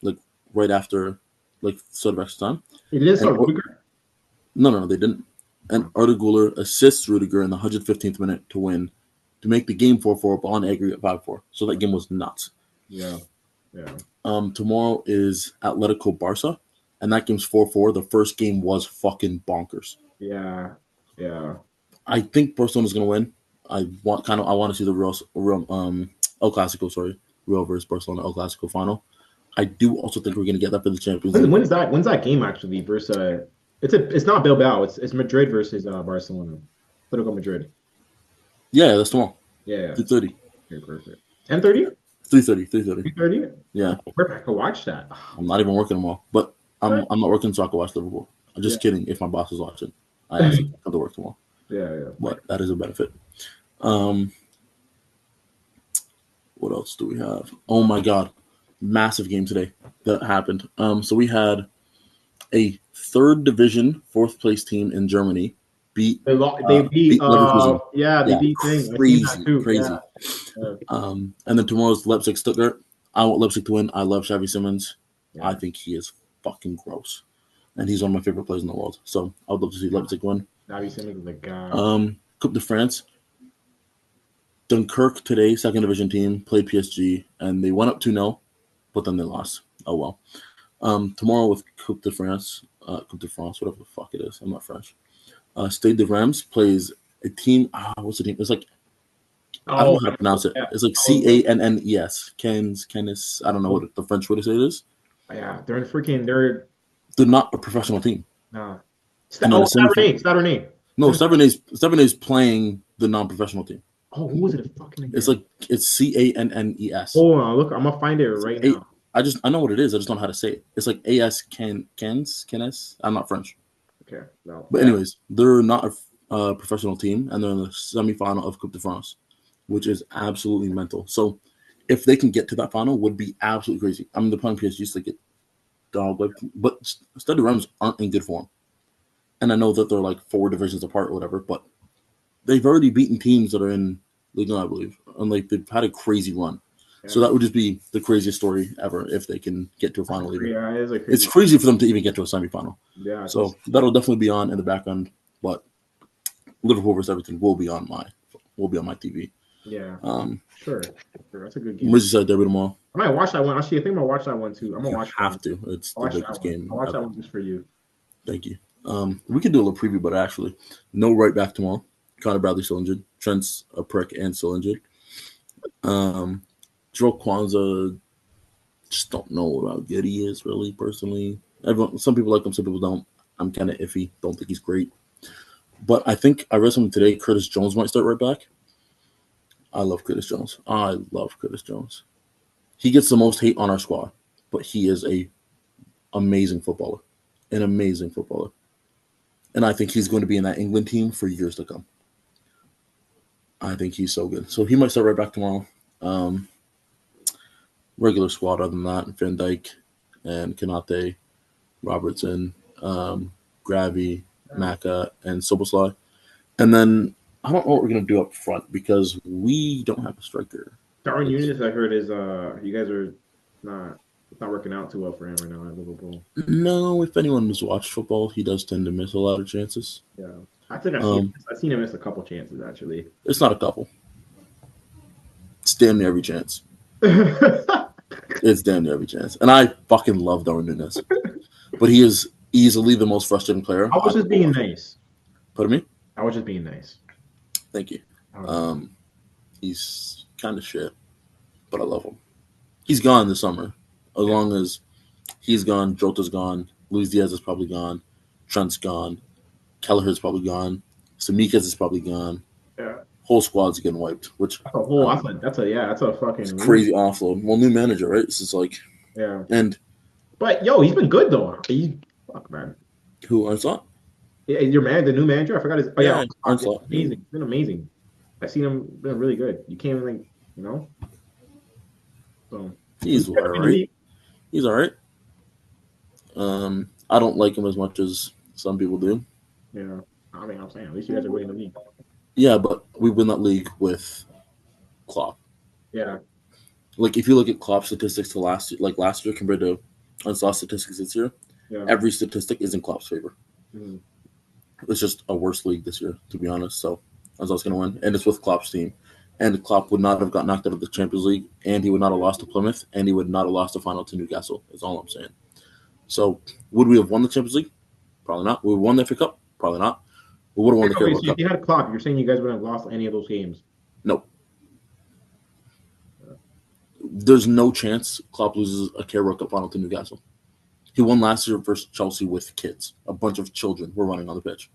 Speaker 2: like right after, sort of extra time.
Speaker 3: He didn't start Rudiger?
Speaker 2: No, they didn't. And Arda Güler assists Rudiger in the 115th minute to win, to make the game 4-4, but on aggregate 5-4. So that game was nuts.
Speaker 3: Yeah.
Speaker 2: Tomorrow is Atletico Barca, and that game's 4-4. The first game was fucking bonkers.
Speaker 3: Yeah.
Speaker 2: I think Barcelona's gonna win. I want to see the real El Clasico, Real versus Barcelona El Clasico final. I do also think we're gonna get that for the Champions League.
Speaker 3: When's that game actually versus? It's not Bilbao. It's Madrid versus Barcelona. Atletico Madrid.
Speaker 2: Yeah, that's tomorrow.
Speaker 3: Yeah.
Speaker 2: 3:30.
Speaker 3: Okay, perfect. 10:30.
Speaker 2: 3:30.
Speaker 3: 3:30.
Speaker 2: Yeah.
Speaker 3: Perfect. I can watch that.
Speaker 2: I'm not even working tomorrow, but I'm not working, so I can watch Liverpool. I'm just kidding. If my boss is watching, I actually have to work tomorrow.
Speaker 3: Yeah.
Speaker 2: But that is a benefit. What else do we have? Oh my God, massive game today that happened. So we had a third division, 4th place team in Germany beat.
Speaker 3: They beat
Speaker 2: Leverkusen.
Speaker 3: They beat things.
Speaker 2: Crazy. Yeah. And then tomorrow's Leipzig Stuttgart. I want Leipzig to win. I love Xavi Simons. Yeah. I think he is fucking gross, and he's one of my favorite players in the world. So I would love to see Leipzig win.
Speaker 3: Xavi Simons is the guy.
Speaker 2: Coupe de France. Dunkirk today, 2nd division team, played PSG, and they went up 2-0, but then they lost. Oh well. Tomorrow with Coupe de France, whatever the fuck it is. I'm not French. Stade de Reims plays a team. What's the team? It's like, I don't know how to pronounce it. It's like Cannes. Cannes. I don't know what the French way to say it is.
Speaker 3: Yeah, they're
Speaker 2: not a professional team.
Speaker 3: No.
Speaker 2: Stade. No, Stade playing the non-professional team.
Speaker 3: Oh, who was it?
Speaker 2: It's Cannes.
Speaker 3: Oh, look, I'm gonna find it right now.
Speaker 2: I know what it is. I just don't know how to say it. It's like Cannes. I'm not French.
Speaker 3: Okay, no.
Speaker 2: But anyways, they're not a professional team, and they're in the semifinal of Coupe de France, which is absolutely mental. So, if they can get to that final, would be absolutely crazy. I mean, they're playing PSG, so they get dog, but Stade de Reims aren't in good form, and I know that they're like 4 divisions apart or whatever, but they've already beaten teams that are in Ligue 1, I believe, and they've had a crazy run. So that would just be the craziest story ever if they can get to a final. Even.
Speaker 1: Yeah,
Speaker 2: it's crazy for them to even get to a semifinal.
Speaker 1: Yeah.
Speaker 2: So that'll definitely be on in the background. But Liverpool versus Everton will be on my TV.
Speaker 1: Yeah. Sure. That's a good game.
Speaker 2: Merseyside derby tomorrow.
Speaker 1: I might watch that one. Actually, I think I'm gonna watch that one too. I'm gonna watch.
Speaker 2: Have to. It's the biggest game.
Speaker 1: I'll watch that one just for you.
Speaker 2: Thank you. We could do a little preview, but actually, no right back tomorrow. Connor Bradley still injured. Trent's a prick and still injured. Joe Kwanzaa, just don't know how good he is, really, personally. Some people like him, some people don't. I'm kind of iffy. Don't think he's great. But I think I read something today. Curtis Jones might start right back. I love Curtis Jones. He gets the most hate on our squad, but he is an amazing footballer. And I think he's going to be in that England team for years to come. I think he's so good. So he might start right back tomorrow. Regular squad other than that, Van Dijk and Kanate, Robertson, Gravy, Maka, and Soboslai. And then I don't know what we're going to do up front because we don't have a striker.
Speaker 1: Darwin Núñez, I heard, is you guys are not working out too well for him right now at Liverpool.
Speaker 2: No, if anyone has watched football, he does tend to miss a lot of chances.
Speaker 1: Yeah. I think I've seen him miss a couple chances, actually.
Speaker 2: It's not a couple. It's damn near every chance. It's damn near every chance. And I fucking love Darwin Núñez. But he is easily the most frustrating player.
Speaker 1: I was just being nice.
Speaker 2: Pardon me?
Speaker 1: I was just being nice.
Speaker 2: Thank you. He's kind of shit, but I love him. He's gone this summer. As long as he's gone, Jota's gone, Luis Diaz is probably gone, Trent's gone, Kelleher's probably gone, Samikas is probably gone.
Speaker 1: Yeah.
Speaker 2: Whole squad's getting wiped, which
Speaker 1: that's a fucking
Speaker 2: crazy offload. Well, new manager, right? It's just like
Speaker 1: but he's been good though. Fuck man.
Speaker 2: Who Onslaught?
Speaker 1: Yeah, the new manager. I forgot his.
Speaker 2: Onslaught.
Speaker 1: Amazing. It's been amazing. I've seen him been really good. You can't even So
Speaker 2: he's all right. He's all right. I don't like him as much as some people do.
Speaker 1: Yeah, I mean, I'm saying at least you guys are winning the league.
Speaker 2: Yeah, but we win that league with Klopp.
Speaker 1: Yeah.
Speaker 2: Like if you look at Klopp's statistics to last year compared to Onslaught's statistics this year, every statistic is in Klopp's favor. Mm-hmm. It's just a worse league this year, to be honest. So Onslaught's going to win, and it's with Klopp's team. And Klopp would not have got knocked out of the Champions League, and he would not have lost to Plymouth, and he would not have lost the final to Newcastle, is all I'm saying. So would we have won the Champions League? Probably not. Would we have won the FA Cup? Probably not. We would have won the Carabao Cup.
Speaker 1: If you had Klopp, you're saying you guys wouldn't have lost any of those games?
Speaker 2: No. There's no chance Klopp loses a Carabao Cup final to Newcastle. He won last year versus Chelsea with kids. A bunch of children were running on the pitch.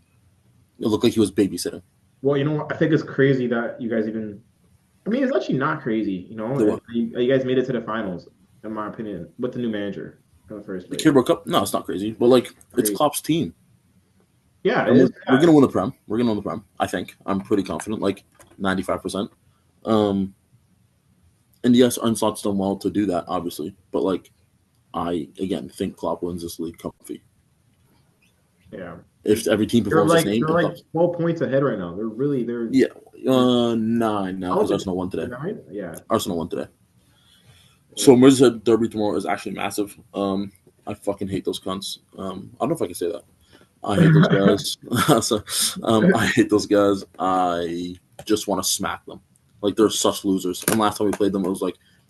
Speaker 2: It looked like he was babysitting.
Speaker 1: Well, you know what? I think it's crazy that you guys even – I mean, it's actually not crazy, you know? You guys made it to the finals, in my opinion, with the new manager in the first place.
Speaker 2: The Carabao Cup? No, it's not crazy. But, it's Klopp's team.
Speaker 1: Yeah,
Speaker 2: we're going to win the Prem. We're going to win the Prem, I think. I'm pretty confident, 95%. And, yes, Onslaught's done well to do that, obviously. But, I, again, think Klopp wins this league comfy.
Speaker 1: Yeah.
Speaker 2: If every team performs the same.
Speaker 1: They're 12 points ahead right now. They're
Speaker 2: 9 now because Arsenal won today.
Speaker 1: 9? Yeah.
Speaker 2: Arsenal won today. So Merseyside derby tomorrow is actually massive. I fucking hate those cunts. I don't know if I can say that. I hate those guys. I hate those guys. I just want to smack them. They're such losers. And last time we played them, it was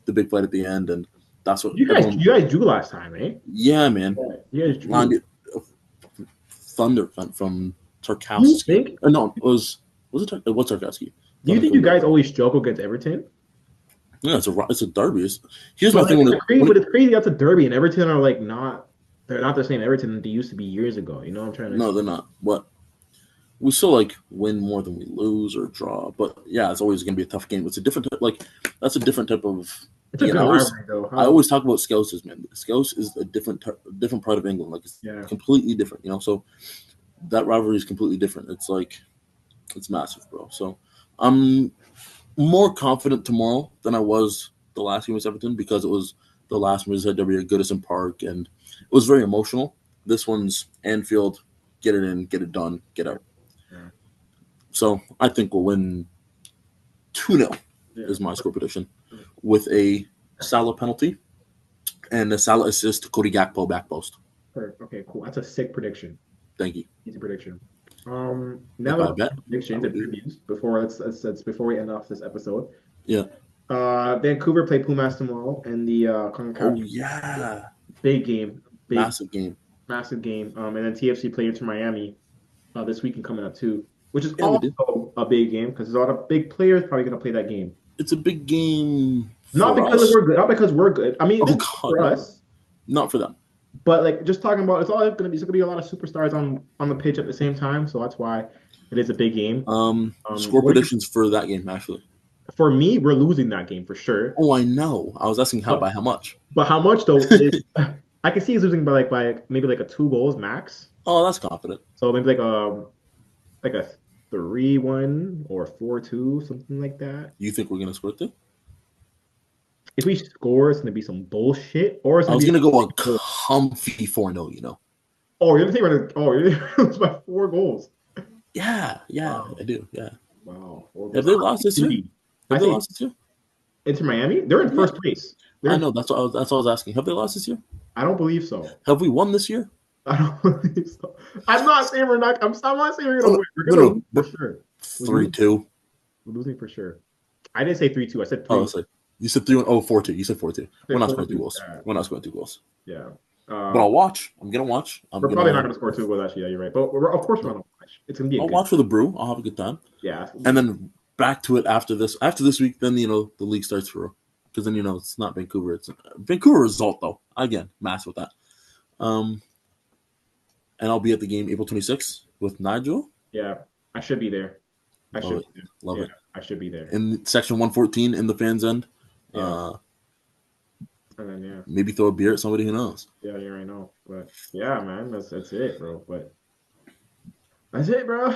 Speaker 2: the big fight at the end, and that's what
Speaker 1: you guys drew last time, eh?
Speaker 2: Yeah, man.
Speaker 1: You guys drew.
Speaker 2: Thunder from Tarkowski. No, it was what's Tarkowski?
Speaker 1: Do you think you guys always struggle against Everton?
Speaker 2: Yeah, it's a derby. Here's my thing.
Speaker 1: But it's crazy. That's a derby, and Everton are not. They're not the same Everton they used to be years ago. You know what I'm trying to.
Speaker 2: No, they're not. But we still win more than we lose or draw. But yeah, it's always going to be a tough game. It's a different that's a different type of.
Speaker 1: It's a good rivalry, though.
Speaker 2: I always talk about Scousers, man. Scouse is a different part of England. It's completely different, So that rivalry is completely different. It's massive, bro. So I'm more confident tomorrow than I was the last game with Everton because it was the last Merseyside derby at Goodison Park, and it was very emotional. This one's Anfield. Get it in, get it done, get out. Yeah. So I think we'll win 2-0. is my score prediction, with a Salah penalty and a Salah assist to Cody Gakpo back post.
Speaker 1: Okay, cool. That's a sick prediction.
Speaker 2: Thank you.
Speaker 1: Easy prediction.
Speaker 2: If
Speaker 1: Now
Speaker 2: I
Speaker 1: the
Speaker 2: bet,
Speaker 1: predictions
Speaker 2: I
Speaker 1: and
Speaker 2: would do.
Speaker 1: previews before we end off this episode.
Speaker 2: Yeah.
Speaker 1: Vancouver play Pumas tomorrow, and the
Speaker 2: Oh
Speaker 1: CONCACAF
Speaker 2: yeah,
Speaker 1: big game,
Speaker 2: massive game.
Speaker 1: massive game. And then TFC play into Miami this weekend coming up too, which is
Speaker 2: Yeah, we do.
Speaker 1: also a big game because there's a lot of big players probably going to play that game.
Speaker 2: It's a big game.
Speaker 1: Not
Speaker 2: for
Speaker 1: because
Speaker 2: us.
Speaker 1: we're good. Not because we're good. I mean,
Speaker 2: Oh,
Speaker 1: it's
Speaker 2: God,
Speaker 1: for
Speaker 2: no.
Speaker 1: us.
Speaker 2: Not for them.
Speaker 1: But like just talking about, it's going to be a lot of superstars on the pitch at the same time. So that's why it is a big game.
Speaker 2: Score predictions for that game actually.
Speaker 1: For me, we're losing that game for sure.
Speaker 2: Oh, I know. I was asking by how much.
Speaker 1: But how much though? I can see us losing by maybe like a 2 goals max.
Speaker 2: Oh, that's confident.
Speaker 1: So maybe like a 3-1 or 4-2, something like that.
Speaker 2: You think we're gonna score it too?
Speaker 1: If we score, it's gonna be some bullshit. Or it's
Speaker 2: I was
Speaker 1: be
Speaker 2: gonna go a comfy 4-0, you know.
Speaker 1: Oh, you're gonna lose by 4 goals.
Speaker 2: Yeah,
Speaker 1: Wow.
Speaker 2: I do. Yeah.
Speaker 1: Wow.
Speaker 2: Have they lost this year? Have they lost this year?
Speaker 1: Into Miami? They're in first place.
Speaker 2: I know. That's what I was asking. Have they lost this year?
Speaker 1: I don't believe so.
Speaker 2: Have we won this year?
Speaker 1: I don't believe so. I'm not saying we're not. I'm not saying we're gonna win. We're gonna
Speaker 2: No,
Speaker 1: lose for sure.
Speaker 2: 3-2.
Speaker 1: We're losing for sure. I didn't say 3-2. I said 3.
Speaker 2: Oh, sorry. You said 3-1. Oh, 4-2. You said 4-2. We're not scoring 2
Speaker 1: 4-2.
Speaker 2: goals.
Speaker 1: Yeah.
Speaker 2: We're not scoring 2 goals.
Speaker 1: Yeah.
Speaker 2: But I'll watch. I'm gonna watch.
Speaker 1: We're probably not gonna score 2 goals. Actually, yeah, you're right. But of course we're gonna watch. It's gonna be.
Speaker 2: I'll watch for the brew. I'll have a good time.
Speaker 1: Yeah.
Speaker 2: And then back to it after this. After this week, then the league starts for real. Because then it's not Vancouver. It's Vancouver result though. Again, mass with that. And I'll be at the game April 26th with Nigel.
Speaker 1: Yeah, I should be there.
Speaker 2: Love it.
Speaker 1: I should be there.
Speaker 2: In section 114 in the fans' end.
Speaker 1: Yeah. And then
Speaker 2: Maybe throw a beer at somebody, who knows.
Speaker 1: Yeah, I know. But yeah, man, that's it, bro. But that's it, bro.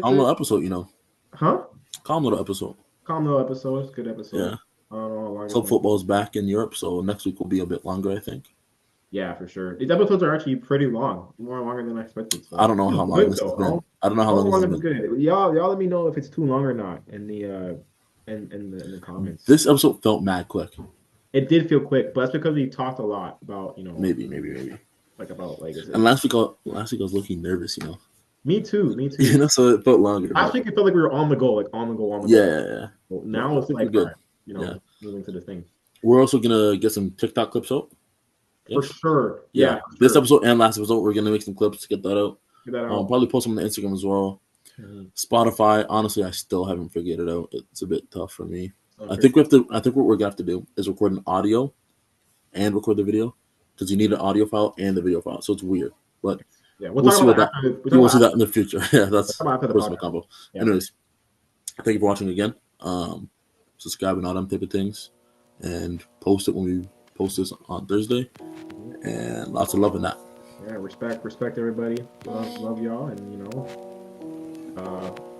Speaker 2: Calm little episode,
Speaker 1: Huh?
Speaker 2: Calm little episode.
Speaker 1: Calm little episode. It's a good episode.
Speaker 2: Yeah.
Speaker 1: I don't know how long.
Speaker 2: So football's back in Europe, so next week will be a bit longer, I think.
Speaker 1: Yeah, for sure. These episodes are actually pretty long, more longer than I expected. So.
Speaker 2: I don't know how long this has been. I don't know how long this has been.
Speaker 1: Good. Y'all let me know if it's too long or not in the in the comments.
Speaker 2: This episode felt mad quick.
Speaker 1: It did feel quick, but that's because we talked a lot about
Speaker 2: maybe
Speaker 1: like about like.
Speaker 2: And last week I was looking nervous,
Speaker 1: Me too.
Speaker 2: So it felt longer.
Speaker 1: Last week it felt like we were on the go.
Speaker 2: Yeah.
Speaker 1: Well, now it's like
Speaker 2: good.
Speaker 1: Moving to the thing.
Speaker 2: We're also gonna get some TikTok clips out.
Speaker 1: For sure.
Speaker 2: Yeah.
Speaker 1: For
Speaker 2: This
Speaker 1: sure.
Speaker 2: episode and last episode, we're gonna make some clips to get that out.
Speaker 1: Get that out.
Speaker 2: Probably post them on the Instagram as well.
Speaker 1: Mhm.
Speaker 2: Spotify, honestly, I still haven't figured it out. It's a bit tough for me. I think what we're gonna have to do is record an audio and record the video, because you need an audio file and the video file. So it's weird, but
Speaker 1: yeah,
Speaker 2: we'll see what that. We'll see that in the future. Yeah, that's
Speaker 1: after the
Speaker 2: personal
Speaker 1: podcast.
Speaker 2: combo.
Speaker 1: Yeah.
Speaker 2: Anyways, thank you for watching again. Subscribe and all them type of things, and post it when we post this on Thursday. And lots of love in that.
Speaker 1: Yeah, respect everybody. Love y'all, and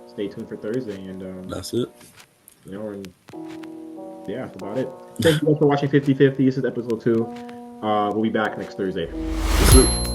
Speaker 1: stay tuned for Thursday. And
Speaker 2: That's it.
Speaker 1: and yeah, that's about it. Thank you guys for watching 50/50. This is episode 2. We'll be back next Thursday.
Speaker 2: That's it.